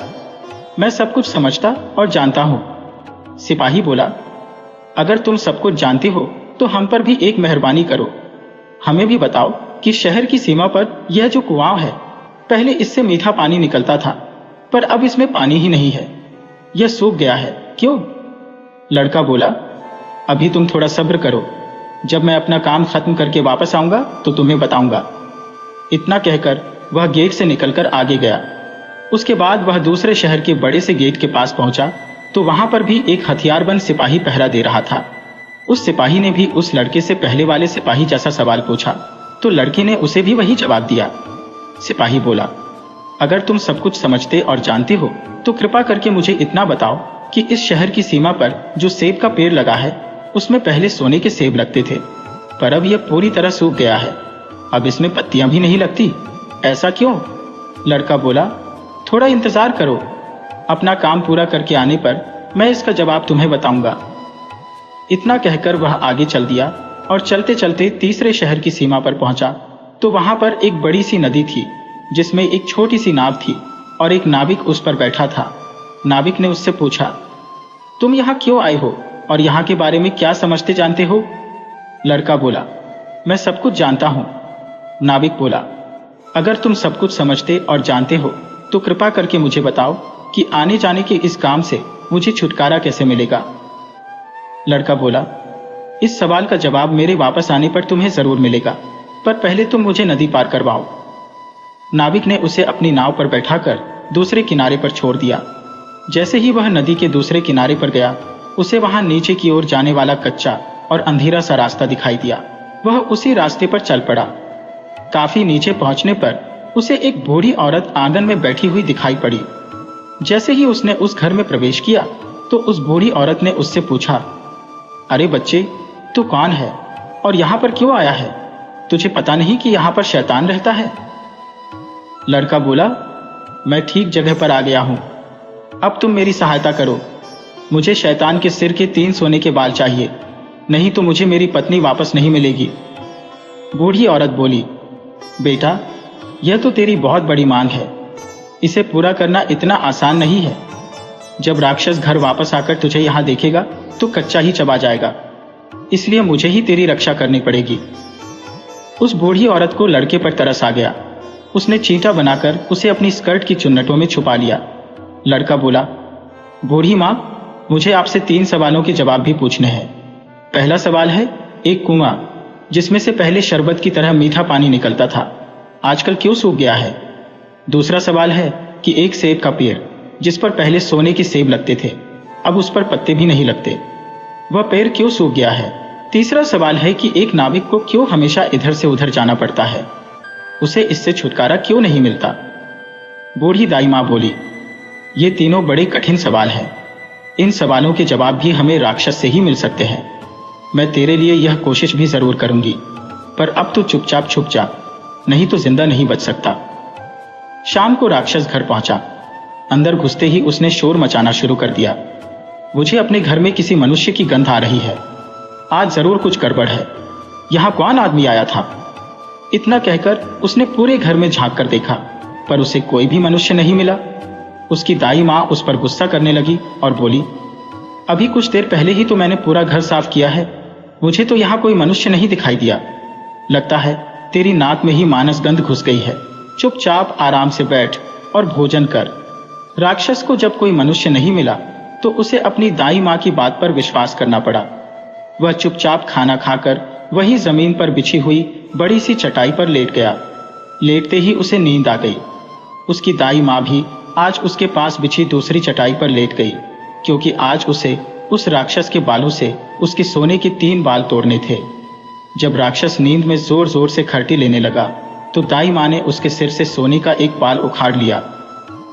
मैं सब कुछ समझता और जानता हूँ। सिपाही बोला, अगर तुम सब कुछ जानते हो तो हम पर भी एक मेहरबानी करो। हमें भी बताओ कि शहर की सीमा पर यह जो कुआं है, पहले इससे मीठा पानी निकलता था, पर अब इसमें पानी ही नहीं है। यह सूख गया है, क्यों? लड़का बोला, अभी तुम थोड़ा सब्र करो। जब मैं अपना काम खत्म करके वापस आऊंगा तो तुम्हें बताऊंगा। इतना कहकर वह गेट से निकलकर आगे गया। उसके बाद वह दूसरे शहर के बड़े से गेट के पास पहुंचा तो वहां पर भी एक हथियारबंद सिपाही पहरा दे रहा था। उस सिपाही ने भी उस लड़के से पहले वाले सिपाही जैसा सवाल पूछा तो लड़के ने उसे भी वही जवाब दिया। सिपाही बोला, अगर तुम सब कुछ समझते और जानते हो तो कृपा करके मुझे इतना बताओ कि इस शहर की सीमा पर जो सेब का पेड़ लगा है, उसमें पहले सोने के सेब लगते थे, पर अब यह पूरी तरह सूख गया है। अब इसमें पत्तियां भी नहीं लगती। ऐसा क्यों? लड़का बोला, थोड़ा इंतजार करो। अपना काम पूरा करके आने पर मैं इसका जवाब तुम्हें बताऊंगा। इतना कहकर वह आगे चल दिया और चलते चलते तीसरे शहर की सीमा पर पहुंचा तो वहां पर एक बड़ी सी नदी थी, जिसमें एक छोटी सी नाव थी और एक नाविक उस पर बैठा था। नाविक ने उससे पूछा, तुम यहाँ क्यों आए हो और यहाँ के बारे में क्या समझते जानते हो? लड़का बोला, मैं सब कुछ जानता हूँ। नाविक बोला, अगर तुम सब कुछ समझते और जानते हो तो कृपा करके मुझे बताओ कि आने जाने के इस काम से मुझे छुटकारा कैसे मिलेगा? लड़का बोला, इस सवाल का जवाब मेरे वापस आने पर तुम्हें जरूर मिलेगा, पर पहले तुम मुझे नदी पार करवाओ। नाविक ने उसे अपनी नाव पर बैठाकर दूसरे किनारे पर छोड़ दिया। जैसे ही वह नदी के दूसरे किनारे पर गया, उसे वहां नीचे की ओर जाने वाला कच्चा और अंधेरा सा रास्ता दिखाई दिया। वह उसी रास्ते पर चल पड़ा। काफी नीचे पहुंचने पर उसे एक बूढ़ी औरत आंगन में बैठी हुई दिखाई पड़ी। जैसे ही उसने उस घर में प्रवेश किया तो उस बूढ़ी औरत ने उससे पूछा, अरे बच्चे, तू कौन है और यहाँ पर क्यों आया है? तुझे पता नहीं कि यहाँ पर शैतान रहता है? लड़का बोला, मैं ठीक जगह पर आ गया हूँ। अब तुम मेरी सहायता करो। मुझे शैतान के सिर के 3 सोने के बाल चाहिए, नहीं तो मुझे मेरी पत्नी वापस नहीं मिलेगी। बूढ़ी औरत बोली, बेटा, यह तो तेरी बहुत बड़ी मांग है। इसे पूरा करना इतना आसान नहीं है। जब राक्षस घर वापस आकर तुझे यहाँ देखेगा तो कच्चा ही चबा जाएगा, इसलिए मुझे ही तेरी रक्षा करनी पड़ेगी। उस बूढ़ी औरत को लड़के पर तरस आ गया। उसने चींटा बनाकर उसे अपनी स्कर्ट की चुन्नटों में छुपा लिया। लड़का बोला, बूढ़ी माँ, मुझे आपसे 3 सवालों के जवाब भी पूछने हैं। पहला सवाल है, एक कुआं जिसमें से पहले शरबत की तरह मीठा पानी निकलता था, आजकल क्यों सूख गया है? दूसरा सवाल है कि एक सेब का पेड़ जिस पर पहले सोने के सेब लगते थे, अब उस पर पत्ते भी नहीं लगते, वह पेड़ क्यों सूख गया है? तीसरा सवाल है कि एक नाविक को क्यों हमेशा इधर से उधर जाना पड़ता है, उसे इससे छुटकारा क्यों नहीं मिलता? बूढ़ी दाई माँ बोली, ये तीनों बड़े कठिन सवाल हैं। इन सवालों के जवाब भी हमें राक्षस से ही मिल सकते हैं। मैं तेरे लिए यह कोशिश भी जरूर करूंगी, पर अब तू चुपचाप छुप जा, नहीं तो जिंदा नहीं बच सकता। शाम को राक्षस घर पहुंचा। अंदर घुसते ही उसने शोर मचाना शुरू कर दिया। मुझे अपने घर में किसी मनुष्य की गंध आ रही है, आज जरूर कुछ गड़बड़ है। यहाँ कौन आदमी आया था? इतना कहकर उसने पूरे घर में झांक कर देखा, पर उसे कोई भी मनुष्य नहीं मिला। उसकी दाई माँ उस पर गुस्सा करने लगी और बोली, अभी कुछ देर पहले ही तो मैंने पूरा घर साफ किया है, मुझे तो यहाँ कोई मनुष्य नहीं दिखाई दिया। लगता है तेरी नाक में ही मानसगंध घुस गई है। चुपचाप आराम से बैठ और भोजन कर। राक्षस को जब कोई मनुष्य नहीं मिला तो उसे अपनी दाई माँ की बात पर विश्वास करना पड़ा। वह चुपचाप खाना खाकर वही जमीन पर बिछी हुई बड़ी सी चटाई पर लेट गया। लेटते ही उसे नींद आ गई। उसकी दाई माँ भी आज उसके पास बिछी दूसरी चटाई पर लेट गई, क्योंकि आज उसे उस राक्षस के बालों से उसके सोने के 3 बाल तोड़ने थे। जब राक्षस नींद में जोर जोर से खर्टी लेने लगा तो दाई माँ ने उसके सिर से सोने का एक बाल उखाड़ लिया।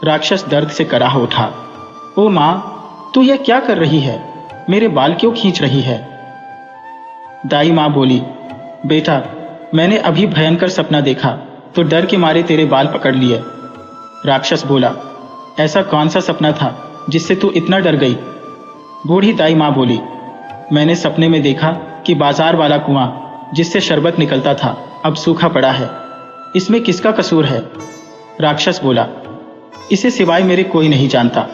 राक्षस दर्द से कराह उठा। ओ माँ, तू यह क्या कर रही है? मेरे बाल क्यों खींच रही है? दाई माँ बोली, बेटा, मैंने अभी भयंकर सपना देखा तो डर के मारे तेरे बाल पकड़ लिए। राक्षस बोला, ऐसा कौन सा सपना था जिससे तू इतना डर गई? बूढ़ी दाई माँ बोली, मैंने सपने में देखा कि बाजार वाला कुआं जिससे शरबत निकलता था अब सूखा पड़ा है। इसमें किसका कसूर है? राक्षस बोला, इसे सिवाय मेरे कोई नहीं जानता।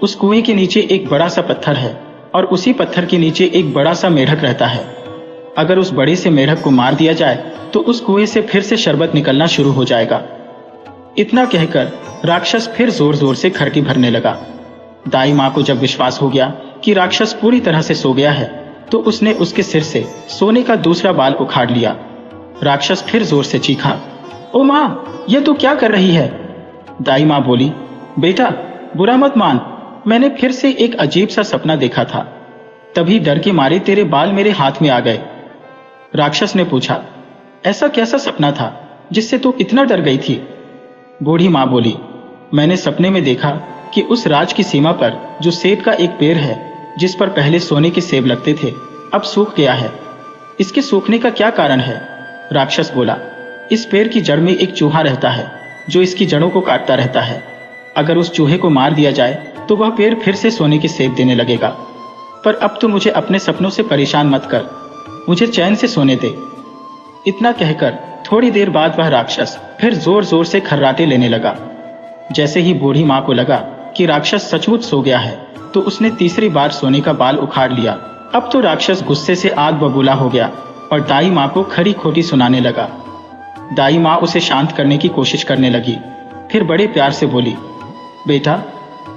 उस कुएं के नीचे एक बड़ा सा पत्थर है और उसी पत्थर के नीचे एक बड़ा सा मेढक रहता है। अगर उस बड़े से मेढक को मार दिया जाए तो उस कुएं से फिर से शरबत निकलना शुरू हो जाएगा। इतना कहकर राक्षस फिर जोर जोर से खर्टी भरने लगा। दाई माँ को जब विश्वास हो गया कि राक्षस पूरी तरह से सो गया है तो उसने उसके सिर से सोने का दूसरा बाल उखाड़ लिया। राक्षस फिर जोर से चीखा, ओ माँ, ये तू क्या कर रही है? दाई माँ बोली, बेटा, बुरा मत मान, मैंने फिर से एक अजीब सा सपना देखा था, तभी डर के मारे तेरे बाल मेरे हाथ में आ गए। राक्षस ने पूछा, ऐसा कैसा सपना था जिससे तू इतना डर गई थी? बूढ़ी माँ बोली, मैंने सपने में देखा कि उस राज की सीमा पर जो सेब का एक पेड़ है जिस पर पहले सोने के सेब लगते थे अब सूख गया है। इसके सूखने का क्या कारण है? राक्षस बोला, इस पेड़ की जड़ में एक चूहा रहता है जो इसकी जड़ों को काटता रहता है। अगर उस चूहे को मार दिया जाए तो वह पेड़ फिर से सोने के सेब देने लगेगा। पर अब तो मुझे अपने सपनों से परेशान मत कर, मुझे चैन से सोने दे। इतना कहकर थोड़ी देर बाद वह राक्षस फिर जोर जोर से खर्राटे लेने लगा। जैसे ही बूढ़ी माँ को लगा कि राक्षस सचमुच सो गया है तो उसने तीसरी बार सोने का बाल उखाड़ लिया। अब तो राक्षस गुस्से से आग बबूला हो गया और दाई माँ को खरी खोटी सुनाने लगा। दाई माँ उसे शांत करने की कोशिश करने लगी, फिर बड़े प्यार से बोली, बेटा,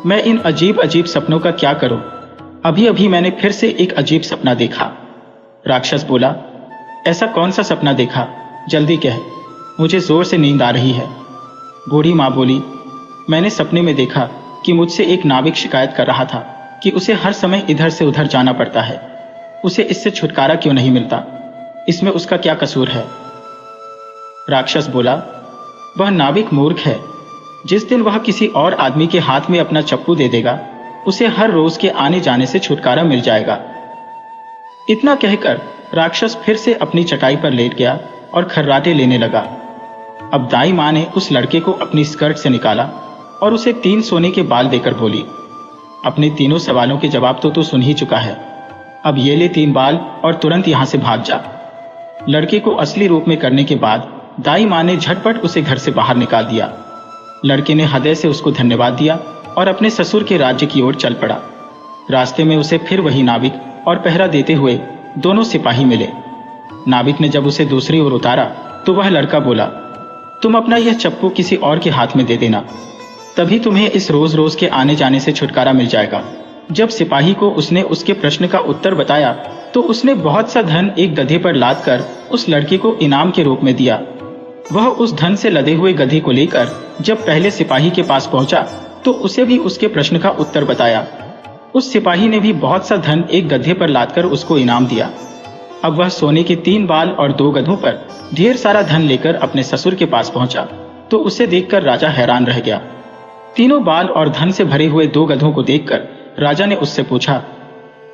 मैं इन अजीब अजीब सपनों का क्या करूं? अभी अभी मैंने फिर से एक अजीब सपना देखा। राक्षस बोला, ऐसा कौन सा सपना देखा? जल्दी कह, मुझे जोर से नींद आ रही है। बूढ़ी माँ बोली, मैंने सपने में देखा कि मुझसे एक नाविक शिकायत कर रहा था कि उसे हर समय इधर से उधर जाना पड़ता है। उसे इससे छुटकारा क्यों नहीं मिलता? इसमें उसका क्या कसूर है? राक्षस बोला, वह नाविक मूर्ख है। जिस दिन वह किसी और आदमी के हाथ में अपना चप्पू दे देगा उसे हर रोज के आने जाने से छुटकारा मिल जाएगा। इतना कहकर राक्षस फिर से अपनी चटाई पर लेट गया और खर्राटे लेने लगा। अब दाई माँ ने उस लड़के को अपनी स्कर्ट से निकाला और उसे 3 सोने के बाल देकर बोली, अपने तीनों सवालों के जवाब तो तू सुन ही चुका है, अब ये ले 3 बाल और तुरंत यहां से भाग जा। लड़के को असली रूप में करने के बाद दाई माँ ने झटपट उसे घर से बाहर निकाल दिया। लड़के ने हृदय से उसको धन्यवाद दिया और अपने ससुर के राज्य की ओर चल पड़ा। रास्ते में उसे फिर वही नाविक और पहरा देते हुए दोनों सिपाही मिले। नाविक ने जब उसे दूसरी ओर उतारा तो वह लड़का बोला, तुम अपना यह चप्पू किसी और के हाथ में दे देना, तभी तुम्हें इस रोज रोज के आने जाने से छुटकारा मिल जाएगा। जब सिपाही को उसने उसके प्रश्न का उत्तर बताया तो उसने बहुत सा धन एक गधे पर लाद कर उस लड़के को इनाम के रूप में दिया। वह उस धन से लदे हुए गधे को लेकर जब पहले सिपाही के पास पहुंचा तो उसे भी उसके प्रश्न का उत्तर बताया। उस सिपाही ने भी बहुत सा धन एक गधे पर लादकर उसको इनाम दिया। अब वह सोने के 3 बाल और 2 गधों पर ढेर सारा धन लेकर अपने ससुर के पास पहुंचा तो उसे देखकर राजा हैरान रह गया। तीनों बाल और धन से भरे हुए 2 गधों को देखकर राजा ने उससे पूछा,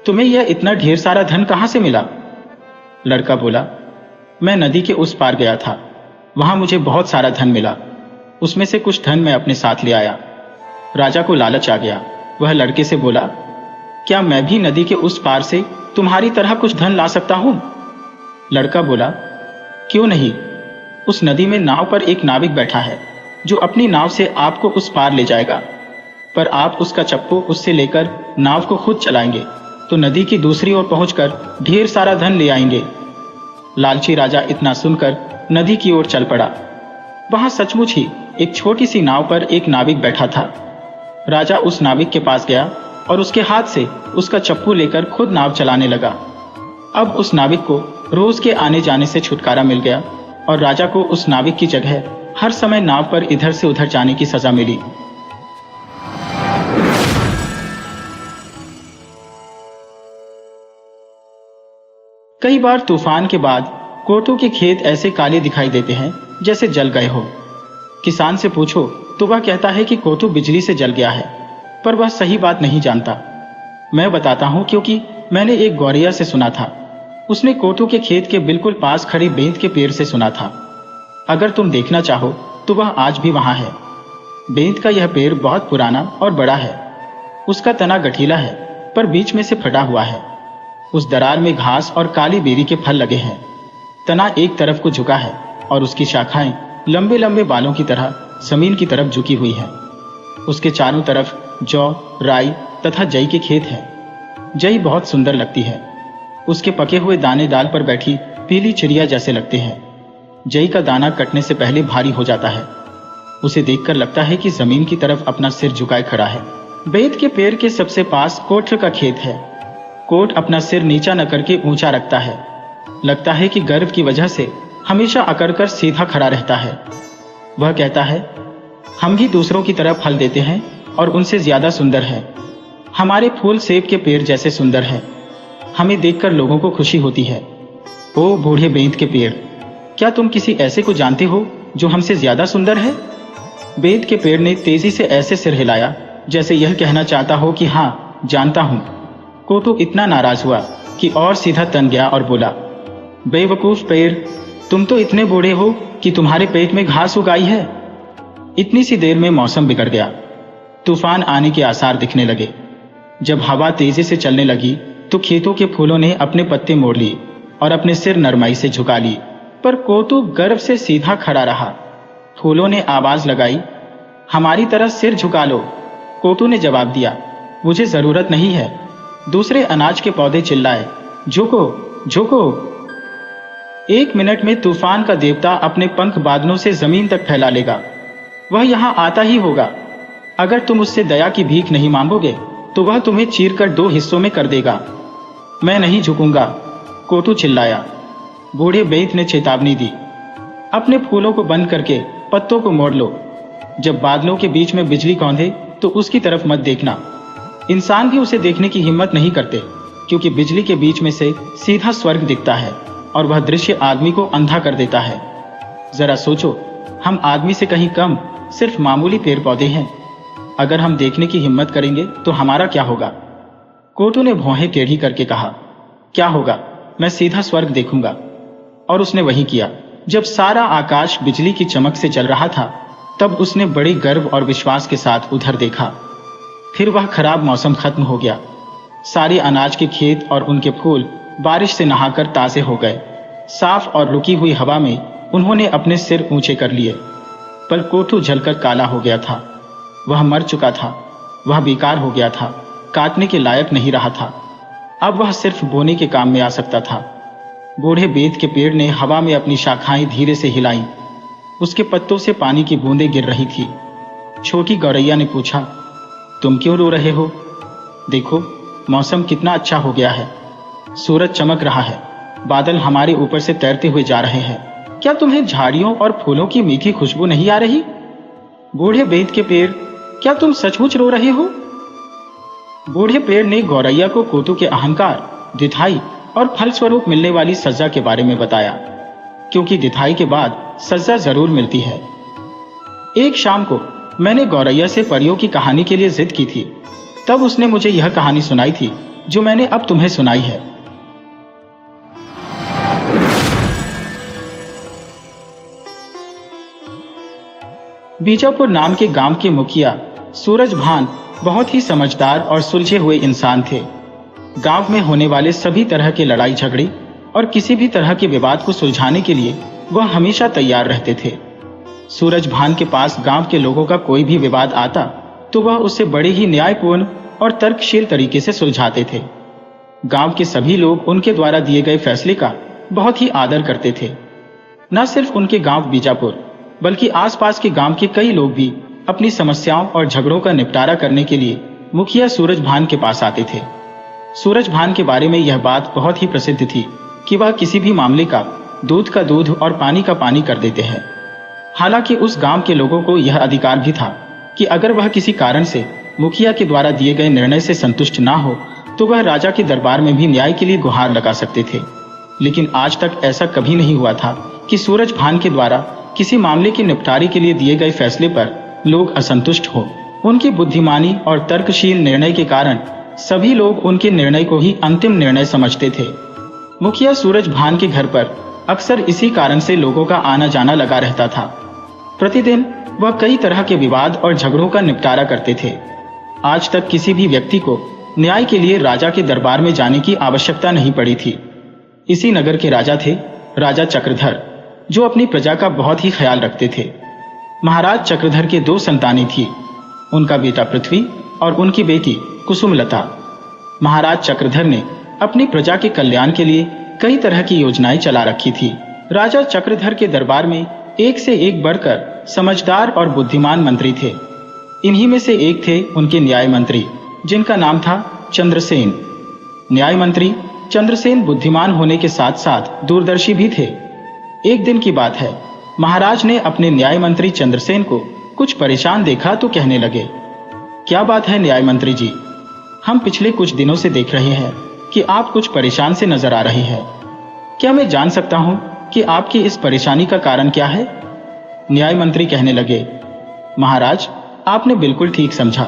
तुम्हें यह इतना ढेर सारा धन कहां से मिला? लड़का बोला, मैं नदी के उस पार गया था, वहां मुझे बहुत सारा धन मिला, उसमें से कुछ धन मैं अपने साथ ले आया। राजा को लालच आ गया। वह लड़के से बोला, क्या मैं भी नदी के उस पार से तुम्हारी तरह कुछ धन ला सकता हूं? लड़का बोला, क्यों नहीं। उस नदी में नाव पर एक नाविक बैठा है जो अपनी नाव से आपको उस पार ले जाएगा, पर आप उसका चप्पू उससे लेकर नाव को खुद चलाएंगे तो नदी की दूसरी ओर पहुंचकर ढेर सारा धन ले आएंगे। लालची राजा इतना सुनकर नदी की ओर चल पड़ा। वहां सचमुच ही एक छोटी सी नाव पर एक नाविक बैठा था। राजा उस नाविक के पास गया और उसके हाथ से उसका चप्पू लेकर खुद नाव चलाने लगा। अब उस नाविक को रोज के आने जाने से छुटकारा मिल गया और राजा को उस नाविक की जगह हर समय नाव पर इधर से उधर जाने की सजा मिली। कई बार तूफान के बाद कोटू के खेत ऐसे काले दिखाई देते हैं जैसे जल गए हो। किसान से पूछो तो वह कहता है कि कोटू बिजली से जल गया है, पर वह सही बात नहीं जानता। मैं बताता हूं क्योंकि मैंने एक गौरैया से सुना था। उसने कोटू के खेत के बिल्कुल पास खड़ी बेंत के पेड़ से सुना था। अगर तुम देखना चाहो तो वह आज भी वहां है। बेंत का यह पेड़ बहुत पुराना और बड़ा है। उसका तना गठीला है पर बीच में से फटा हुआ है। उस दरार में घास और काली बेरी के फल लगे हैं। तना एक तरफ को झुका है और उसकी शाखाएं लंबे लंबे बालों की तरह जमीन की तरफ झुकी हुई है। उसके चारों तरफ जौ, राई तथा जई के खेत हैं। जई बहुत सुंदर लगती है। उसके पके हुए दाने डाल पर बैठी पीली चिड़िया जैसे लगते हैं। जई का दाना कटने से पहले भारी हो जाता है। उसे देखकर लगता है कि जमीन की तरफ अपना सिर झुकाए खड़ा है। बेंत के पेड़ के सबसे पास कोट का खेत है। कोट अपना सिर नीचा न करके ऊंचा रखता है। लगता है कि गर्व की वजह से हमेशा अकड़ कर सीधा खड़ा रहता है। वह कहता है, हम भी दूसरों की तरह फल देते हैं और उनसे ज्यादा सुंदर है। हमारे फूल सेब के पेड़ जैसे सुंदर है। हमें देखकर लोगों को खुशी होती है। ओ बूढ़े बेंत के पेड़, क्या तुम किसी ऐसे को जानते हो जो हमसे ज्यादा सुंदर है? बेंत के पेड़ ने तेजी से ऐसे सिर हिलाया जैसे यह कहना चाहता हो कि हाँ, जानता हूं। कोटू इतना नाराज हुआ कि और सीधा तन गया और बोला, बेवकूफ पेड़, तुम तो इतने बूढ़े हो कि तुम्हारे पेट में घास उग आई है। इतनी सी देर में मौसम बिगड़ गया। तूफान आने के आसार दिखने लगे। जब हवा तेजी से चलने लगी तो खेतों के फूलों ने अपने पत्ते मोड़ लिए और अपने सिर नरमाई से झुका लिए, पर कोटू गर्व से सीधा खड़ा रहा। फूलों ने आवाज लगाई, हमारी तरह सिर झुका लो। कोटू ने जवाब दिया, मुझे जरूरत नहीं है। दूसरे अनाज के पौधे चिल्लाए, झुको झुको। 1 मिनट में तूफान का देवता अपने पंख बादलों से जमीन तक फैला लेगा। वह यहां आता ही होगा। अगर तुम उससे दया की भीख नहीं मांगोगे तो वह तुम्हें चीरकर 2 हिस्सों में कर देगा। मैं नहीं झुकूंगा, कोटू चिल्लाया। बूढ़े बेंत ने चेतावनी दी, अपने फूलों को बंद करके पत्तों को मोड़ लो। जब बादलों के बीच में बिजली कौंधे तो उसकी तरफ मत देखना। इंसान भी उसे देखने की हिम्मत नहीं करते क्योंकि बिजली के बीच में से सीधा स्वर्ग दिखता है और वह दृश्य आदमी को अंधा कर देता है। जरा सोचो, हम आदमी से कहीं कम सिर्फ मामूली पेड़ पौधे हैं। अगर हम देखने की हिम्मत करेंगे तो हमारा क्या होगा? कोटू ने भौहें टेढ़ी करके कहा, क्या होगा, मैं सीधा स्वर्ग देखूंगा। और उसने वही किया। जब सारा आकाश बिजली की चमक से जल रहा था तब उसने बड़े गर्व और विश्वास के साथ उधर देखा। फिर वह खराब मौसम खत्म हो गया। सारे अनाज के खेत और उनके फूल बारिश से नहाकर ताजे हो गए। साफ और रुकी हुई हवा में उन्होंने अपने सिर ऊंचे कर लिए। पर कोटू जलकर काला हो गया था। वह मर चुका था। वह बेकार हो गया था, काटने के लायक नहीं रहा था। अब वह सिर्फ बोने के काम में आ सकता था। बूढ़े बेंत के पेड़ ने हवा में अपनी शाखाएं धीरे से हिलाईं। उसके पत्तों से पानी की बूंदें गिर रही थी। छोटी गौरैया ने पूछा, तुम क्यों रो रहे हो? देखो, मौसम कितना अच्छा हो गया है। सूरज चमक रहा है। बादल हमारे ऊपर से तैरते हुए जा रहे हैं। क्या तुम्हें झाड़ियों और फूलों की मीठी खुशबू नहीं आ रही? बूढ़े बेंत के पेड़, क्या तुम सचमुच रो रहे हो? बूढ़े पेड़ ने गौरैया को कोटू के अहंकार, दिखाई और फलस्वरूप मिलने वाली सजा के बारे में बताया, क्योंकि दिखाई के बाद सजा जरूर मिलती है। एक शाम को मैंने गौरैया से परियों की कहानी के लिए जिद की थी। तब उसने मुझे यह कहानी सुनाई थी जो मैंने अब तुम्हें सुनाई है। बीजापुर नाम के गांव के मुखिया सूरजभान बहुत ही समझदार और सुलझे हुए इंसान थे। गांव में होने वाले सभी तरह के लड़ाई झगड़े और किसी भी तरह के विवाद को सुलझाने के लिए वह हमेशा तैयार रहते थे। सूरजभान के पास गांव के लोगों का कोई भी विवाद आता तो वह उसे बड़े ही न्यायपूर्ण और तर्कशील तरीके से सुलझाते थे। गांव के सभी लोग उनके द्वारा दिए गए फैसले का बहुत ही आदर करते थे। न सिर्फ उनके गांव बीजापुर बल्कि आसपास के गांव के कई लोग भी अपनी समस्याओं और झगड़ों का निपटारा करने के लिए मुखिया सूरजभान के पास आते थे। सूरजभान के बारे में यह बात बहुत ही प्रसिद्ध थी कि वह किसी भी मामले का दूध का दूध और पानी का पानी कर देते हैं। हालांकि उस गांव के लोगों को यह अधिकार भी था कि अगर वह किसी कारण से मुखिया के द्वारा दिए गए निर्णय से संतुष्ट ना हो तो वह राजा के दरबार में भी न्याय के लिए गुहार लगा सकते थे। लेकिन आज तक ऐसा कभी नहीं हुआ था कि सूरजभान के द्वारा किसी मामले के निपटारे के लिए दिए गए फैसले पर लोग असंतुष्ट हो। उनकी बुद्धिमानी और तर्कशील निर्णय के कारण सभी लोग उनके निर्णय को ही अंतिम निर्णय समझते थे। मुखिया सूरजभान के घर पर अक्सर इसी कारण से लोगों का आना जाना लगा रहता था। प्रतिदिन वह कई तरह के विवाद और झगड़ों का निपटारा करते थे। आज तक किसी भी व्यक्ति को न्याय के लिए राजा के दरबार में जाने की आवश्यकता नहीं पड़ी थी। इसी नगर के राजा थे राजा चक्रधर, जो अपनी प्रजा का बहुत ही ख्याल रखते थे। महाराज चक्रधर के 2 संतानें थी, उनका बेटा पृथ्वी और उनकी बेटी कुसुमलता। महाराज चक्रधर ने अपनी प्रजा के कल्याण के लिए कई तरह की योजनाएं चला रखी थी। राजा चक्रधर के दरबार में एक से एक बढ़कर समझदार और बुद्धिमान मंत्री थे। इन्हीं में से एक थे उनके न्याय मंत्री, जिनका नाम था चंद्रसेन। न्याय मंत्री चंद्रसेन बुद्धिमान होने के साथ साथ दूरदर्शी भी थे। एक दिन की बात है, महाराज ने अपने न्याय मंत्री चंद्रसेन को कुछ परेशान देखा तो कहने लगे, क्या बात है न्याय मंत्री जी, हम पिछले कुछ दिनों से देख रहे हैं कि आप कुछ परेशान से नजर आ रही है। क्या मैं जान सकता हूं कि आपकी इस परेशानी का कारण क्या है? न्याय मंत्री कहने लगे, महाराज आपने बिल्कुल ठीक समझा,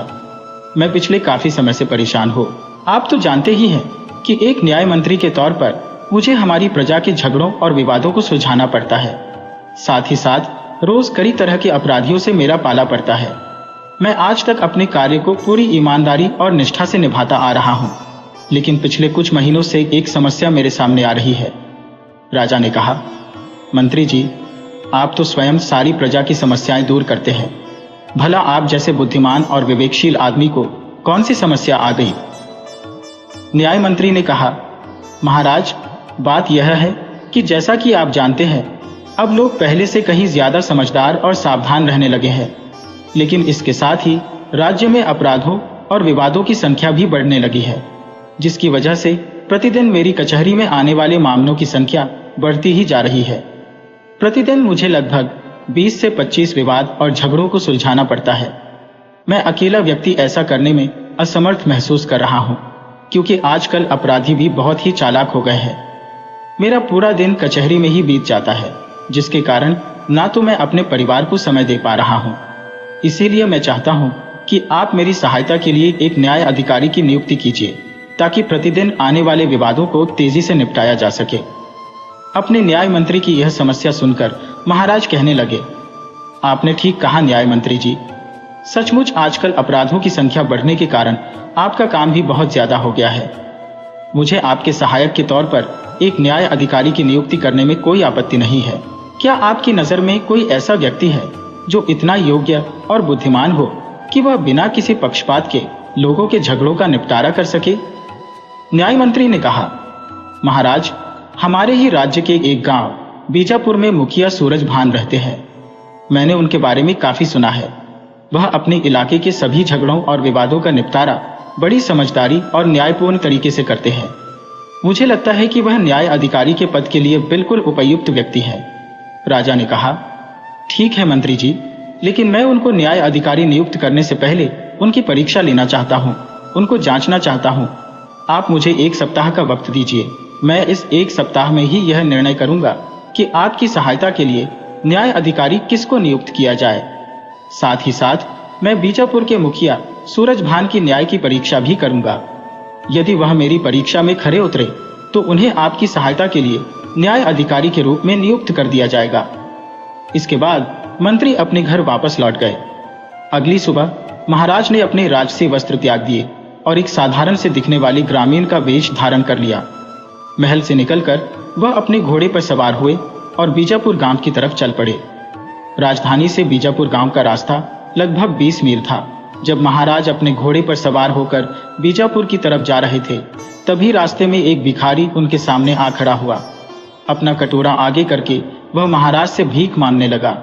मैं पिछले काफी समय से परेशान हूं। आप तो जानते ही हैं कि एक न्याय मंत्री के तौर पर मुझे हमारी प्रजा के झगड़ों और विवादों को सुलझाना पड़ता है। साथ ही साथ रोज कई तरह के अपराधियों से मेरा पाला पड़ता है। मैं आज तक अपने कार्य को पूरी ईमानदारी और निष्ठा से निभाता आ रहा हूं, लेकिन पिछले कुछ महीनों से एक समस्या मेरे सामने आ रही है। राजा ने कहा, मंत्री जी, आप तो स्वयं सारी प्रजा की समस्याएं दूर करते हैं, भला आप जैसे बुद्धिमान और विवेकशील आदमी को कौन सी समस्या आ गई? न्याय मंत्री ने कहा, महाराज बात यह है कि जैसा कि आप जानते हैं, अब लोग पहले से कहीं ज्यादा समझदार और सावधान रहने लगे हैं, लेकिन इसके साथ ही राज्य में अपराधों और विवादों की संख्या भी बढ़ने लगी है, जिसकी वजह से प्रतिदिन मेरी कचहरी में आने वाले मामलों की संख्या बढ़ती ही जा रही है। प्रतिदिन मुझे लगभग 20 से 25 विवाद और झगड़ों को सुलझाना पड़ता है। मैं अकेला व्यक्ति ऐसा करने में असमर्थ महसूस कर रहा हूं, क्योंकि आजकल अपराधी भी बहुत ही चालाक हो गए हैं। मेरा पूरा दिन कचहरी में ही बीत जाता है, जिसके कारण ना तो मैं अपने परिवार को समय दे पा रहा हूं। इसीलिए मैं चाहता हूं कि आप मेरी सहायता के लिए एक न्याय अधिकारी की नियुक्ति कीजिए, ताकि प्रतिदिन आने वाले विवादों को तेजी से निपटाया जा सके। अपने न्याय मंत्री की यह समस्या सुनकर महाराज कहने लगे, आपने ठीक कहा न्याय मंत्री जी, सचमुच आजकल अपराधों की संख्या बढ़ने के कारण आपका काम भी बहुत ज्यादा हो गया है। मुझे आपके सहायक के तौर पर एक न्याय अधिकारी की नियुक्ति करने में कोई आपत्ति नहीं है। क्या आपकी नजर में कोई ऐसा व्यक्ति है जो इतना योग्य और बुद्धिमान हो कि वह बिना किसी पक्षपात के लोगों के झगड़ों का निपटारा कर सके? न्याय मंत्री ने कहा, महाराज, हमारे ही राज्य के एक गांव बीजापुर में मुखिया सूरजभान रहते हैं। मैंने उनके बारे में काफी सुना है। वह अपने इलाके के सभी झगड़ों और विवादों का निपटारा बड़ी समझदारी और न्यायपूर्ण तरीके से करते हैं। मुझे लगता है कि वह न्याय अधिकारी के पद के लिए बिल्कुल उपयुक्त व्यक्ति है। राजा ने कहा, ठीक है मंत्री जी, लेकिन मैं उनको न्याय अधिकारी नियुक्त करने से पहले उनकी परीक्षा लेना चाहता हूँ, उनको जांचना चाहता हूँ। आप मुझे 1 सप्ताह का वक्त दीजिए। मैं इस 1 सप्ताह में ही यह निर्णय करूंगा कि आपकी सहायता के लिए न्याय अधिकारी किसको नियुक्त किया जाए। साथ ही साथ मैं बीजापुर के मुखिया सूरजभान की न्याय की परीक्षा भी करूंगा। यदि वह मेरी परीक्षा में खरे उतरे तो उन्हें आपकी सहायता के लिए न्याय अधिकारी के रूप में नियुक्त कर दिया जाएगा। इसके बाद मंत्री अपने घर वापस लौट गए। अगली सुबह महाराज ने अपने राजसी वस्त्र त्याग दिए और एक साधारण से दिखने वाली ग्रामीण का वेश धारण कर लिया। महल से निकलकर वह अपने घोड़े पर सवार हुए और बीजापुर गांव की तरफ चल पड़े। राजधानी से बीजापुर गांव का रास्ता लगभग 20 मील था। जब महाराज अपने घोड़े पर सवार होकर बीजापुर की तरफ जा रहे थे, तभी रास्ते में एक भिखारी उनके सामने आ खड़ा हुआ। अपना कटोरा आगे करके वह महाराज से भीख मांगने लगा।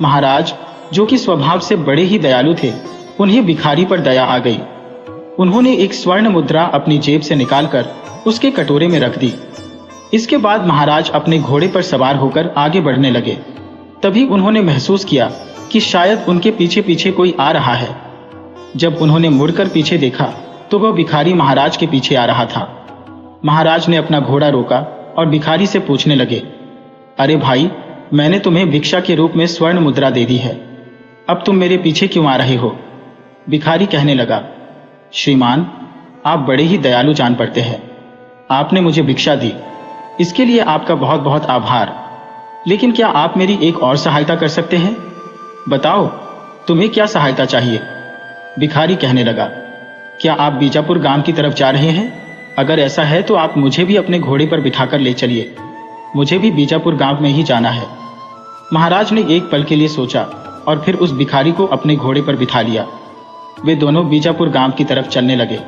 महाराज, जो कि स्वभाव से बड़े ही दयालु थे, उन्हें भिखारी पर दया आ गई। उन्होंने एक स्वर्ण मुद्रा अपनी जेब से निकालकर उसके कटोरे में रख दी। इसके बाद महाराज अपने घोड़े पर सवार होकर आगे बढ़ने लगे। तभी उन्होंने महसूस किया कि शायद उनके पीछे पीछे कोई आ रहा है। जब उन्होंने मुड़कर पीछे देखा तो वह भिखारी महाराज के पीछे आ रहा था। महाराज ने अपना घोड़ा रोका और भिखारी से पूछने लगे, अरे भाई, मैंने तुम्हें भिक्षा के रूप में स्वर्ण मुद्रा दे दी है, अब तुम मेरे पीछे क्यों आ रहे हो? भिखारी कहने लगा, श्रीमान, आप बड़े ही दयालु जान पड़ते हैं। आपने मुझे भिक्षा दी, इसके लिए आपका बहुत बहुत आभार। लेकिन क्या आप मेरी एक और सहायता कर सकते हैं? बताओ, तुम्हें क्या सहायता चाहिए? भिखारी कहने लगा, क्या आप बीजापुर गांव की तरफ जा रहे हैं? अगर ऐसा है तो आप मुझे भी अपने घोड़े पर बिठाकर ले चलिए, मुझे भी बीजापुर गांव में ही जाना है। महाराज ने एक पल के लिए सोचा और फिर उस भिखारी को अपने घोड़े पर बिठा लिया। वे दोनों बीजापुर गांव की तरफ चलने लगे।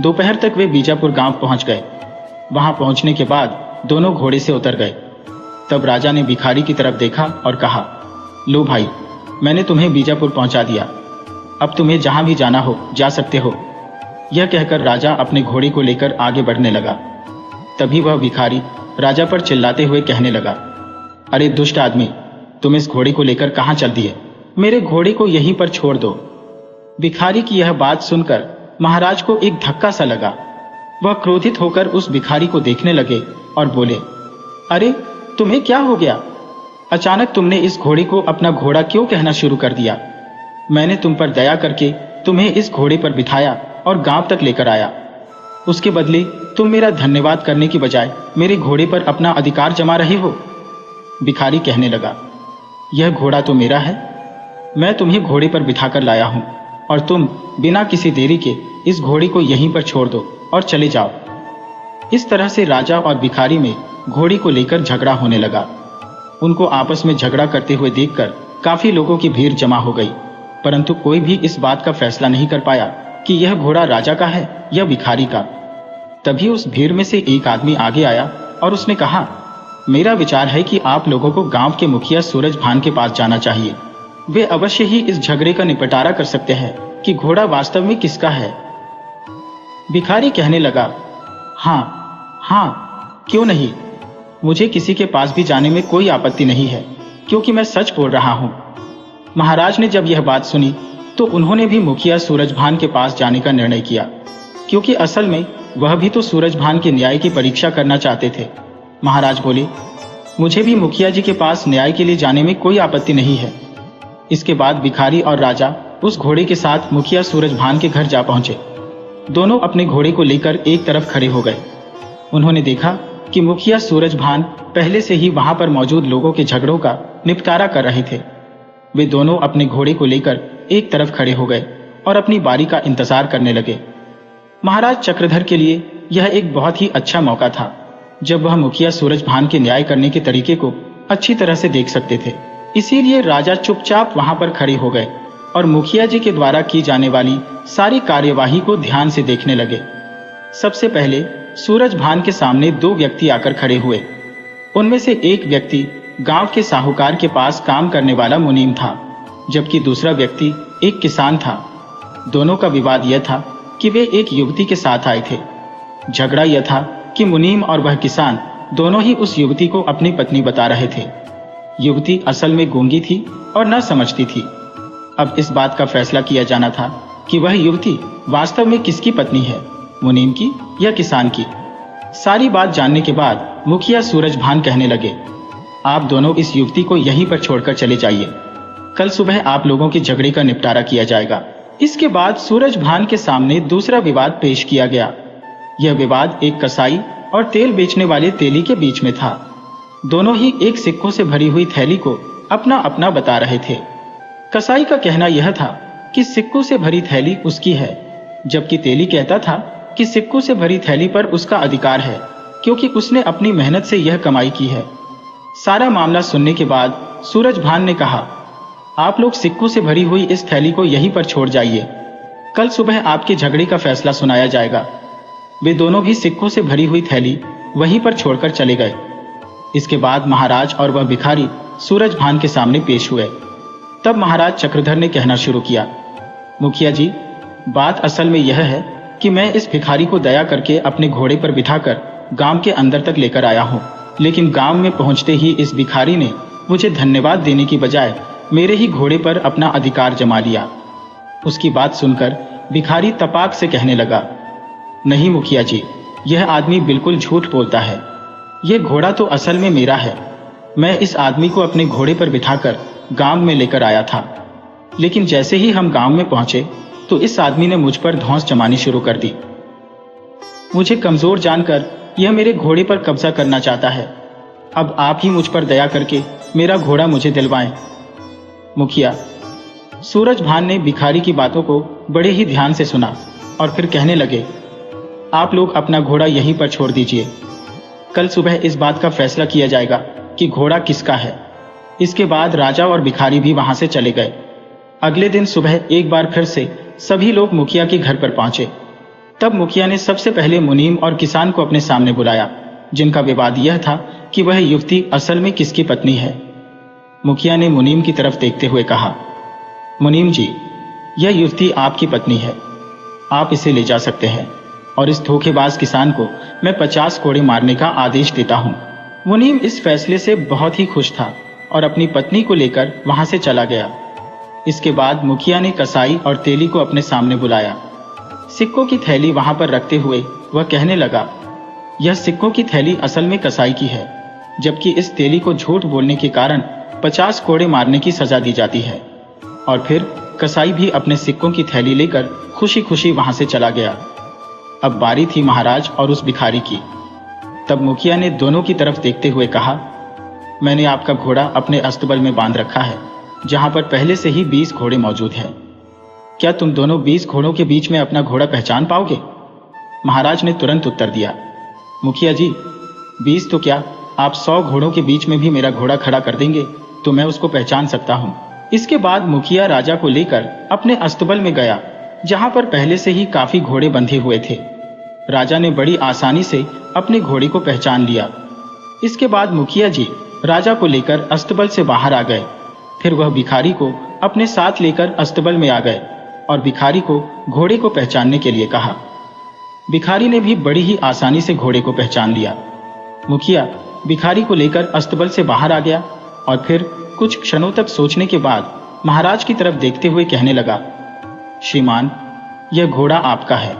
दोपहर तक वे बीजापुर गांव पहुंच गए। वहां पहुंचने के बाद दोनों घोड़े से उतर गए। तब राजा ने भिखारी की तरफ देखा और कहा, लो भाई, मैंने तुम्हें बीजापुर पहुंचा दिया, अब तुम्हें जहां भी जाना हो जा सकते हो। यह कहकर राजा अपने घोड़े को लेकर आगे बढ़ने लगा। तभी वह भिखारी राजा पर चिल्लाते हुए कहने लगा, अरे दुष्ट आदमी, तुम इस घोड़े को लेकर कहां चल दिए? मेरे घोड़े को यहीं पर छोड़ दो। भिखारी की यह बात सुनकर महाराज को एक धक्का सा लगा। वह क्रोधित होकर उस भिखारी को देखने लगे और बोले, अरे तुम्हें क्या हो गया? अचानक तुमने इस घोड़े को अपना घोड़ा क्यों कहना शुरू कर दिया? मैंने तुम पर दया करके तुम्हें इस घोड़े पर बिठाया और गांव तक लेकर आया। उसके बदले तुम मेरा धन्यवाद करने की बजाय मेरे घोड़े पर अपना अधिकार जमा रहे हो। भिखारी कहने लगा, यह घोड़ा तो मेरा है, मैं तुम्हें घोड़े पर बिठाकर लाया हूं और तुम बिना किसी देरी के इस घोड़े को यहीं पर छोड़ दो और चले जाओ। इस तरह से राजा और भिखारी में घोड़े को लेकर झगड़ा होने लगा। उनको आपस में झगड़ा करते हुए देखकर काफी लोगों की भीड़ जमा हो गई, परंतु कोई भी इस बात का फैसला नहीं कर पाया कि यह घोड़ा राजा का है या भिखारी का। तभी उस भीड़ में से एक आदमी आगे आया और उसने कहा, मेरा विचार है कि आप लोगों को गांव के मुखिया सूरजभान के पास जाना चाहिए। वे अवश्य ही इस झगड़े का निपटारा कर सकते हैं कि घोड़ा वास्तव में किसका है। भिखारी कहने लगा, हाँ, क्यों नहीं, मुझे किसी के पास भी जाने में कोई आपत्ति नहीं है, क्योंकि मैं सच बोल रहा हूं। महाराज ने जब यह बात सुनी तो उन्होंने भी मुखिया सूरजभान के पास जाने का निर्णय किया, क्योंकि असल में वह भी तो सूरजभान के न्याय की परीक्षा करना चाहते थे। महाराज बोले, मुझे भी मुखिया जी के पास न्याय के लिए जाने में कोई आपत्ति नहीं है। इसके बाद भिखारी और राजा उस घोड़े के साथ मुखिया सूरजभान के घर जा पहुंचे। दोनों अपने घोड़े को लेकर एक तरफ खड़े हो गए। उन्होंने देखा कि मुखिया सूरजभान पहले से ही वहां पर मौजूद लोगों के झगड़ों का निपटारा कर रहे थे। वे दोनों अपने घोड़े को लेकर एक तरफ खड़े हो गए और अपनी बारी का इंतजार करने लगे। महाराज चक्रधर के लिए यह एक बहुत ही अच्छा मौका था, जब वह मुखिया सूरजभान के न्याय करने के तरीके को अच्छी तरह से देख सकते थे। इसीलिए राजा चुपचाप वहां पर खड़े हो गए और मुखिया जी के द्वारा की जाने वाली सारी कार्यवाही को ध्यान से देखने लगे। सबसे पहले सूरजभान के सामने दो व्यक्ति आकर खड़े हुए। उनमें से एक व्यक्ति गांव के साहूकार के पास काम करने वाला मुनीम था, जबकि दूसरा व्यक्ति एक किसान था। दोनों का विवाद यह था कि वे एक युवती के साथ आए थे। झगड़ा यह था कि मुनीम और वह किसान दोनों ही उस युवती को अपनी पत्नी बता रहे थे। युवती असल में गूंगी थी और न समझती थी। अब इस बात का फैसला किया जाना था कि वह युवती वास्तव में किसकी पत्नी है, मुनीम की या किसान की। सारी बात जानने के बाद मुखिया सूरजभान कहने लगे, आप दोनों इस युवती को यहीं पर छोड़कर चले जाइए। कल सुबह आप लोगों के झगड़े का निपटारा किया जाएगा। इसके बाद सूरजभान के सामने दूसरा विवाद पेश किया गया। यह विवाद एक कसाई और तेल बेचने वाले तेली के बीच में था। दोनों ही एक सिक्कों से भरी हुई थैली को अपना अपना बता रहे थे। कसाई का कहना यह था कि सिक्कों से भरी थैली उसकी है, जबकि तेली कहता था कि सिक्कों से भरी थैली पर उसका अधिकार है, क्योंकि उसने अपनी मेहनत से यह कमाई की है। सारा मामला सुनने के बाद सूरजभान ने कहा, आप लोग सिक्कों से भरी हुई इस थैली को यहीं पर छोड़ जाइए, कल सुबह आपके झगड़े का फैसला सुनाया जाएगा। वे दोनों भी सिक्कों से भरी हुई थैली वहीं पर छोड़कर चले गए। इसके बाद महाराज और वह भिखारी सूरजभान के सामने पेश हुए। तब महाराज चक्रधर ने कहना शुरू किया, मुखिया जी, बात असल में यह है कि मैं इस भिखारी को दया करके अपने घोड़े पर बिठाकर गांव के अंदर तक लेकर आया हूं, लेकिन गांव में पहुंचते ही इस भिखारी ने मुझे धन्यवाद देने की बजाय मेरे ही घोड़े पर अपना अधिकार जमा लिया। उसकी बात सुनकर भिखारी तपाक से कहने लगा, नहीं मुखिया जी, यह आदमी बिल्कुल झूठ बोलता है। यह घोड़ा तो असल में मेरा है। मैं इस आदमी को अपने घोड़े पर बिठाकर गांव में लेकर आया था, लेकिन जैसे ही हम गांव में पहुंचे तो इस आदमी ने मुझ पर धौंस जमानी शुरू कर दी। मुझे कमजोर जानकर यह मेरे घोड़े पर कब्जा करना चाहता है। अब आप ही मुझ पर दया करके मेरा घोड़ा मुझे दिलवाएं। मुखिया। सूरजभान ने भिखारी की बातों को बड़े ही ध्यान से सुना और फिर कहने लगे, आप लोग अपना घोड़ा यहीं पर छोड़ दीजिए। कल सुबह इस बात का फैसला किया जाएगा कि घोड़ा किसका है। इसके बाद राजा और भिखारी भी वहां से चले गए। अगले दिन सुबह एक बार फिर से सभी लोग मुखिया के घर पर पहुंचे। तब मुखिया ने सबसे पहले मुनीम और किसान को अपने सामने बुलाया, जिनका विवाद यह था कि वह युवती असल में किसकी पत्नी है। मुखिया ने मुनीम की तरफ देखते हुए कहा, मुनीम जी, यह युवती आपकी पत्नी है। आप इसे ले जा सकते हैं और इस धोखेबाज किसान को मैं 50 कोड़े मारने का आदेश देता हूं। मुनीम इस फैसले से बहुत ही खुश था और अपनी पत्नी को लेकर वहां से चला गया। इसके बाद मुखिया ने कसाई और तेली को अपने सामने बुलाया। सिक्कों की थैली वहां पर रखते हुए वह कहने लगा, यह सिक्कों की थैली असल में कसाई की है, जबकि इस तेली को झूठ बोलने के कारण 50 कोड़े मारने की सजा दी जाती है। और फिर कसाई भी अपने सिक्कों की थैली लेकर खुशी खुशी वहां से चला गया। अब बारी थी महाराज और उस भिखारी की। तब मुखिया ने दोनों की तरफ देखते हुए कहा, मैंने आपका घोड़ा अपने अस्तबल में बांध रखा है, जहां पर पहले से ही 20 घोड़े मौजूद हैं। क्या तुम दोनों 20 घोड़ों के बीच में अपना घोड़ा पहचान पाओगे? महाराज ने तुरंत उत्तर दिया, मुखिया जी, 20 तो क्या, आप 100 घोड़ों के बीच में भी मेरा घोड़ा खड़ा कर देंगे तो मैं उसको पहचान सकता हूं। इसके बाद मुखिया राजा को लेकर अपने अस्तबल में गया, जहां पर पहले से ही काफी घोड़े बंधे हुए थे। राजा ने बड़ी आसानी से अपने घोड़े को पहचान लिया। इसके बाद मुखिया जी राजा को लेकर अस्तबल से बाहर आ गए। फिर वह भिखारी को अपने साथ लेकर अस्तबल में आ गए और भिखारी को घोड़े को पहचानने के लिए कहा। भिखारी ने भी बड़ी ही आसानी से घोड़े को पहचान लिया। मुखिया भिखारी को लेकर अस्तबल से बाहर आ गया और फिर कुछ क्षणों तक सोचने के बाद महाराज की तरफ देखते हुए कहने लगा, श्रीमान, यह घोड़ा आपका है,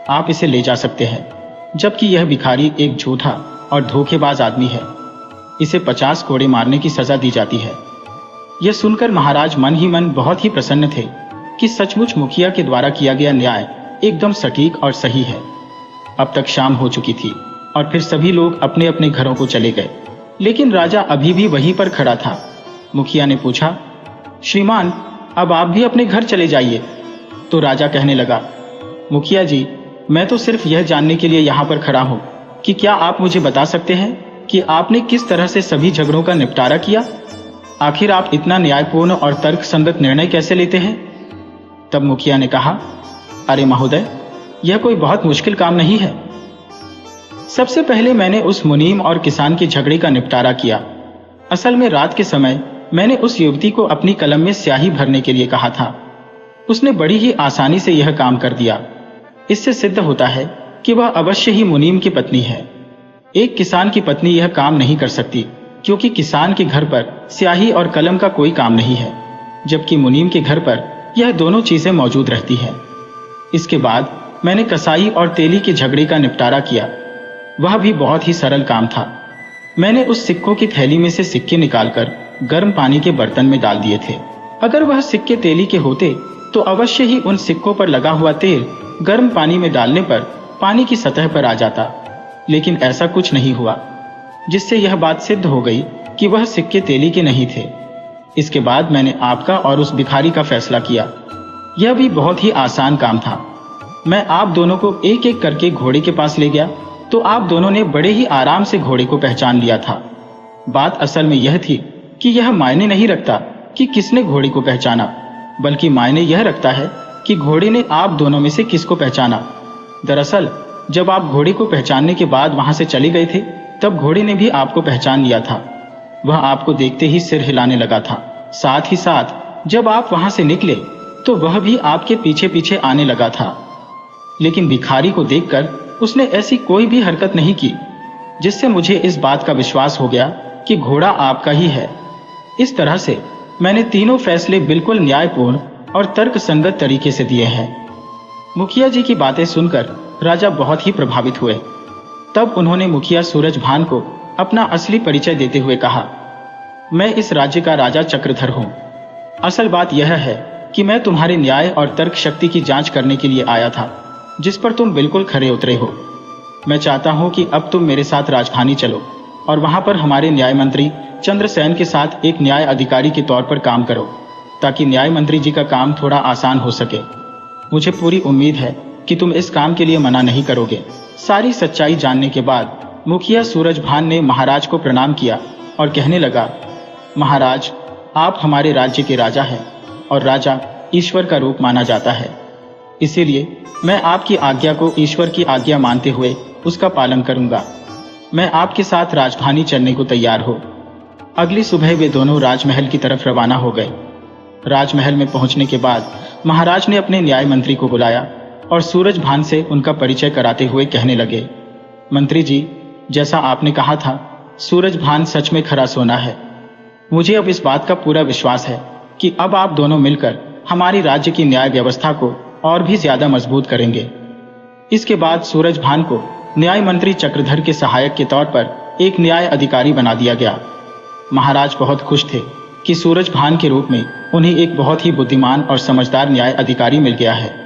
आप इसे ले जा सकते हैं। जबकि यह भिखारी एक झूठा और धोखेबाज आदमी है, इसे 50 कोड़े मारने की सजा दी जाती है। यह सुनकर महाराज मन ही मन बहुत ही प्रसन्न थे कि सचमुच मुखिया के द्वारा किया गया न्याय एकदम सटीक और सही है। अब तक शाम हो चुकी थी और फिर सभी लोग अपने अपने घरों को चले गए, लेकिन राजा अभी भी वहीं पर खड़ा था। मुखिया ने पूछा, श्रीमान, अब आप भी अपने घर चले जाइए। तो राजा कहने लगा, मुखिया जी, मैं तो सिर्फ यह जानने के लिए यहाँ पर खड़ा हूँ कि क्या आप मुझे बता सकते हैं कि आपने किस तरह से सभी झगड़ों का निपटारा किया? आखिर आप इतना न्यायपूर्ण और तर्कसंगत निर्णय कैसे लेते हैं? तब मुखिया ने कहा, अरे महोदय, यह कोई बहुत मुश्किल काम नहीं है। सबसे पहले मैंने उस मुनीम और किसान के झगड़े का निपटारा किया। असल में रात के समय मैंने उस युवती को अपनी कलम में स्याही भरने के लिए कहा था। उसने बड़ी ही आसानी से यह काम कर दिया। इससे सिद्ध होता है कि वह अवश्य ही मुनीम की पत्नी है। एक किसान की पत्नी यह काम नहीं कर सकती, क्योंकि किसान के घर पर स्याही और कलम का कोई काम नहीं है, जबकि मुनीम के घर पर यह दोनों चीजें मौजूद रहती हैं। इसके बाद मैंने कसाई और तेली के झगड़े का निपटारा किया। वह भी बहुत ही सरल काम था। मैंने उस सिक्कों की थैली में से सिक्के निकालकर गर्म पानी के बर्तन में डाल दिए थे। अगर वह सिक्के तेली के होते तो अवश्य ही उन सिक्कों पर लगा हुआ तेल गर्म पानी में डालने पर पानी की सतह पर आ जाता। लेकिन ऐसा कुछ नहीं हुआ, जिससे यह बात सिद्ध हो गई कि वह सिक्के तेली के नहीं थे। इसके बाद मैंने आपका और उस भिखारी का फैसला किया। यह भी बहुत ही आसान काम था। मैं आप दोनों को एक एक करके घोड़े के पास ले गया तो आप दोनों ने बड़े ही आराम से घोड़े को पहचान लिया था। बात असल में यह थी कि यह मायने नहीं रखता कि किसने घोड़े को पहचाना, बल्कि मायने यह रखता है कि घोड़े ने आप दोनों में से किसको पहचाना। दरअसल जब आप घोड़े को पहचानने के बाद वहां से चले गए थे, तब घोड़े ने भी आपको पहचान लिया था। वह आपको देखते ही सिर हिलाने लगा था। साथ ही साथ जब आप वहां से निकले तो वह भी आपके पीछे पीछे आने लगा था। लेकिन भिखारी को देखकर उसने ऐसी कोई भी हरकत नहीं की, जिससे मुझे इस बात का विश्वास हो गया कि घोड़ा आपका ही है। इस तरह से मैंने तीनों फैसले बिल्कुल न्यायपूर्ण और तर्कसंगत तरीके से दिए हैं। मुखिया जी की बातें सुनकर राजा बहुत ही प्रभावित हुए। तब उन्होंने मुखिया सूरजभान को अपना असली परिचय देते हुए कहा, मैं इस राज्य का राजा चक्रधर हूं। असल बात यह है कि मैं तुम्हारे न्याय और तर्क शक्ति की जांच करने के लिए आया था, जिस पर तुम बिल्कुल खरे उतरे हो। मैं चाहता हूं कि अब तुम मेरे साथ राजधानी चलो और वहां पर हमारे न्याय मंत्री चंद्रसेन के साथ एक न्याय अधिकारी के तौर पर काम करो, ताकि न्याय मंत्री जी का काम थोड़ा आसान हो सके। मुझे पूरी उम्मीद है कि तुम इस काम के लिए मना नहीं करोगे। सारी सच्चाई जानने के बाद मुखिया सूरजभान ने महाराज को प्रणाम किया और कहने लगा, महाराज, आप हमारे राज्य के राजा हैं और राजा ईश्वर का रूप माना जाता है। इसीलिए मैं आपकी आज्ञा को ईश्वर की आज्ञा मानते हुए उसका पालन करूंगा। मैं आपके साथ राजधानी चलने को तैयार हूं। अगली सुबह वे दोनों राजमहल की तरफ रवाना हो गए। राजमहल में पहुंचने के बाद महाराज ने अपने न्याय मंत्री को बुलाया और सूरजभान से उनका परिचय कराते हुए कहने लगे, मंत्री जी, जैसा आपने कहा था, सूरजभान सच में खरा सोना है। मुझे अब इस बात का पूरा विश्वास है कि अब आप दोनों मिलकर हमारी राज्य की न्याय व्यवस्था को और भी ज्यादा मजबूत करेंगे। इसके बाद सूरजभान को न्याय मंत्री चक्रधर के सहायक के तौर पर एक न्याय अधिकारी बना दिया गया। महाराज बहुत खुश थे कि सूरजभान के रूप में उन्हें एक बहुत ही बुद्धिमान और समझदार न्याय अधिकारी मिल गया है।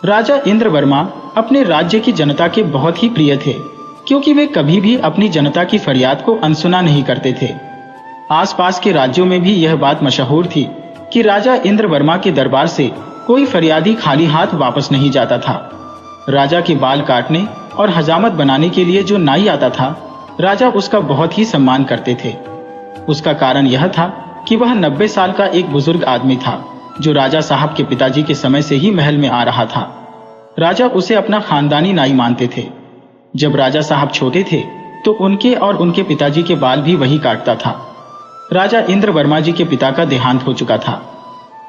राजा इंद्रवर्मा अपने राज्य की जनता के बहुत ही प्रिय थे, क्योंकि वे कभी भी अपनी जनता की फरियाद को अनसुना नहीं करते थे। आसपास के राज्यों में भी यह बात मशहूर थी कि राजा इंद्रवर्मा के दरबार से कोई फरियादी खाली हाथ वापस नहीं जाता था। राजा के बाल काटने और हजामत बनाने के लिए जो नाई आता था, राजा उसका बहुत ही सम्मान करते थे। उसका कारण यह था कि वह 90 साल का एक बुजुर्ग आदमी था, जो राजा साहब के पिताजी के समय से ही महल में आ रहा था। राजा उसे अपना खानदानी नाई मानते थे। जब राजा साहब छोटे थे तो उनके और उनके पिताजी के बाल भी वही काटता था। राजा इंद्रवर्मा जी के पिता का देहांत हो चुका था।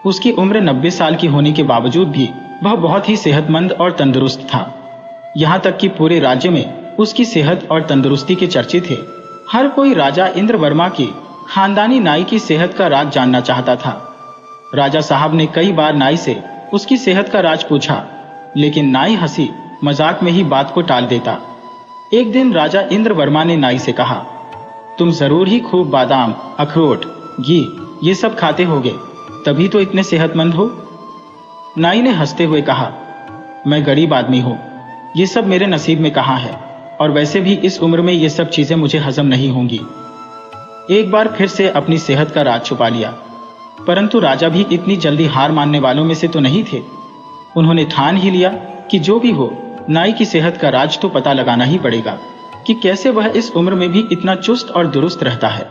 उसकी उम्र 90 साल की होने के बावजूद भी वह बहुत ही सेहतमंद और तंदुरुस्त था। यहाँ तक कि पूरे राज्य में उसकी सेहत और तंदुरुस्ती के चर्चे थे। हर कोई राजा इंद्रवर्मा की खानदानी नाई की सेहत का राज जानना चाहता था। राजा साहब ने कई बार नाई से उसकी सेहत का राज पूछा, लेकिन नाई हंसी मजाक में ही बात को टाल देता। एक दिन राजा इंद्रवर्मा ने नाई से कहा, तुम जरूर ही खूब बादाम, अखरोट, घी ये सब खाते होगे, तभी तो इतने सेहतमंद हो। नाई ने हंसते हुए कहा, मैं गरीब आदमी हूं, ये सब मेरे नसीब में कहाँ है, और वैसे भी इस उम्र में ये सब चीजें मुझे हजम नहीं होंगी। एक बार फिर से अपनी सेहत का राज छुपा लिया। परंतु राजा भी इतनी जल्दी हार मानने वालों में से तो नहीं थे। उन्होंने ठान ही लिया कि जो भी हो, नाई की सेहत का राज तो पता लगाना ही पड़ेगा कि कैसे वह इस उम्र में भी इतना चुस्त और दुरुस्त रहता है।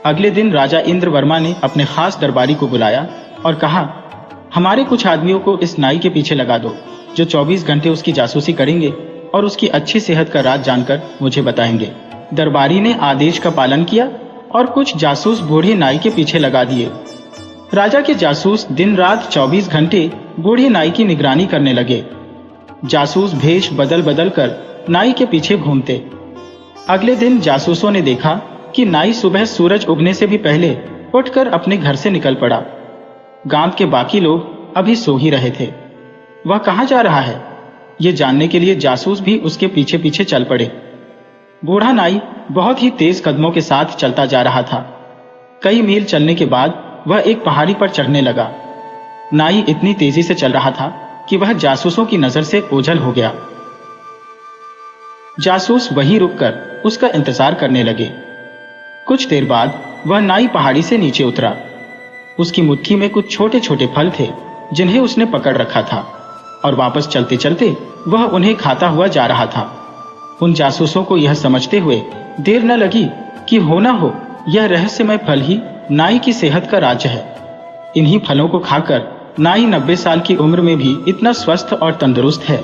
अगले दिन राजा इंद्रवर्मा ने अपने खास दरबारी को बुलाया और कहा, हमारे कुछ आदमियों को इस नाई के पीछे लगा दो, जो 24 घंटे उसकी जासूसी करेंगे और उसकी अच्छी सेहत का राज जानकर मुझे बताएंगे। दरबारी ने आदेश का पालन किया और कुछ जासूस बूढ़े नाई के पीछे लगा दिए। राजा के जासूस दिन रात 24 घंटे बूढ़े नाई की निगरानी करने लगे। जासूस भेष बदल बदल कर नाई के पीछे घूमते। अगले दिन जासूसों ने देखा कि नाई सुबह सूरज उगने से भी पहले उठकर अपने घर से निकल पड़ा। गांव के बाकी लोग अभी सो ही रहे थे। वह कहां जा रहा है, ये जानने के लिए जासूस भी उसके पीछे पीछे चल पड़े। बूढ़ा नाई बहुत ही तेज कदमों के साथ चलता जा रहा था। कई मील चलने के बाद वह एक पहाड़ी पर चढ़ने लगा। नाई इतनी तेजी से चल रहा था कि वह जासूसों की नजर से ओझल हो गया। जासूस वहीं रुककर उसका इंतजार करने लगे। कुछ देर बाद वह नाई पहाड़ी से नीचे उतरा। उसकी मुट्ठी में कुछ छोटे छोटे फल थे जिन्हें उसने पकड़ रखा था, और वापस चलते चलते वह उन्हें खाता हुआ जा रहा था। उन जासूसों को यह समझते हुए देर न लगी कि हो ना हो यह रहस्यमय फल ही नाई की सेहत का राज है। इन्हीं फलों को खाकर नाई 90 साल की उम्र में भी इतना स्वस्थ और तंदुरुस्त है।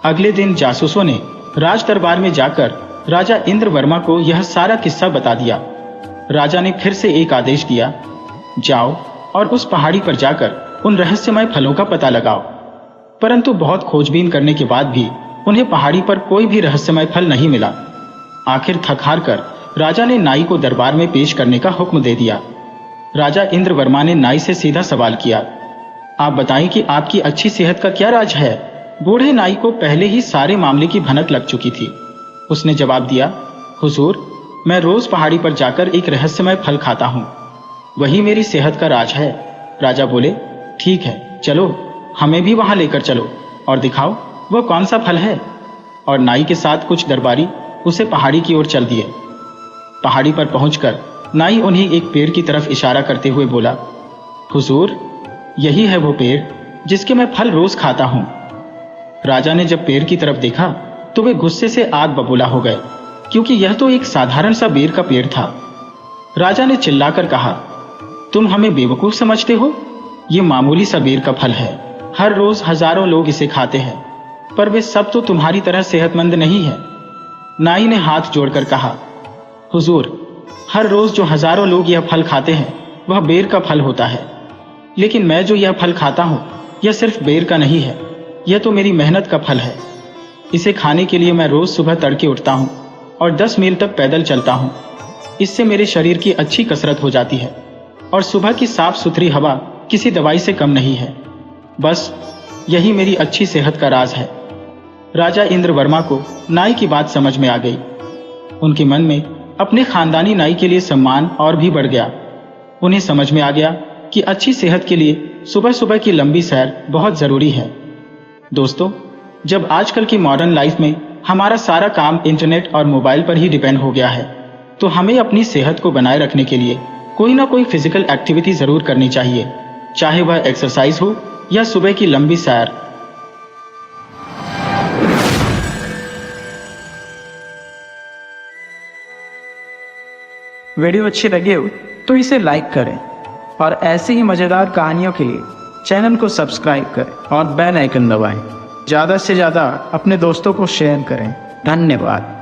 अगले दिन जासूसों ने राज दरबार में जाकर राजा इंद्र वर्मा को यह सारा किस्सा बता दिया। राजा ने फिर से एक आदेश दिया, जाओ और उस पहाड़ी पर जाकर उन रहस्यमय फलों का पता लगाओ। परंतु बहुत खोजबीन करने के बाद भी उन्हें पहाड़ी पर कोई भी रहस्यमय फल नहीं मिला। आखिर थक हार कर राजा ने नाई को दरबार में पेश करने का हुक्म दे दिया। राजा इंद्र वर्मा ने नाई से सीधा सवाल किया, आप बताएं कि आपकी अच्छी सेहत का क्या राज है। बूढ़े नाई को पहले ही सारे मामले की भनक लग चुकी थी। उसने जवाब दिया, हुजूर, मैं रोज पहाड़ी पर जाकर एक रहस्यमय फल खाता हूँ, वही मेरी सेहत का राज है। राजा बोले, ठीक है, चलो हमें भी वहां लेकर चलो और दिखाओ वह कौन सा फल है। और नाई के साथ कुछ दरबारी उसे पहाड़ी की ओर चल दिए। पहाड़ी पर पहुंचकर नाई उन्हें एक पेड़ की तरफ इशारा करते हुए बोला, हुजूर, यही है वो पेड़ जिसके मैं फल रोज खाता हूं। राजा ने जब पेड़ की तरफ देखा तो वे गुस्से से आग बबूला हो गए, क्योंकि यह तो एक साधारण सा बेर का पेड़ था। राजा ने चिल्लाकर कहा, तुम हमें बेवकूफ समझते हो? ये मामूली सा बेर का फल है। हर रोज हजारों लोग इसे खाते हैं, पर वे सब तो तुम्हारी तरह सेहतमंद नहीं है। नाई ने हाथ जोड़कर कहा, हुजूर, हर रोज जो हजारों लोग यह फल खाते हैं वह बेर का फल होता है, लेकिन मैं जो यह फल खाता हूं यह सिर्फ बेर का नहीं है, यह तो मेरी मेहनत का फल है। इसे खाने के लिए मैं रोज सुबह तड़के उठता हूं और 10 मील तक पैदल चलता हूं। इससे मेरे शरीर की अच्छी कसरत हो जाती है और सुबह की साफ सुथरी हवा किसी दवाई से कम नहीं है। बस यही मेरी अच्छी सेहत का राज है। राजा इंद्र वर्मा को नाई की बात समझ में आ गई। उनके मन में अपने खानदानी नाई के लिए सम्मान और भी बढ़ गया। उन्हें समझ में आ गया कि अच्छी सेहत के लिए सुबह सुबह की लंबी सैर बहुत जरूरी है। दोस्तों, जब आजकल की मॉडर्न लाइफ में हमारा सारा काम इंटरनेट और मोबाइल पर ही डिपेंड हो गया है, तो हमें अपनी सेहत को बनाए रखने के लिए कोई ना कोई फिजिकल एक्टिविटी जरूर करनी चाहिए, चाहे वह एक्सरसाइज हो या सुबह की लंबी सैर। वीडियो अच्छी लगे हो तो इसे लाइक करें और ऐसे ही मज़ेदार कहानियों के लिए चैनल को सब्सक्राइब करें और बेल आइकन दबाएं। ज़्यादा से ज़्यादा अपने दोस्तों को शेयर करें। धन्यवाद।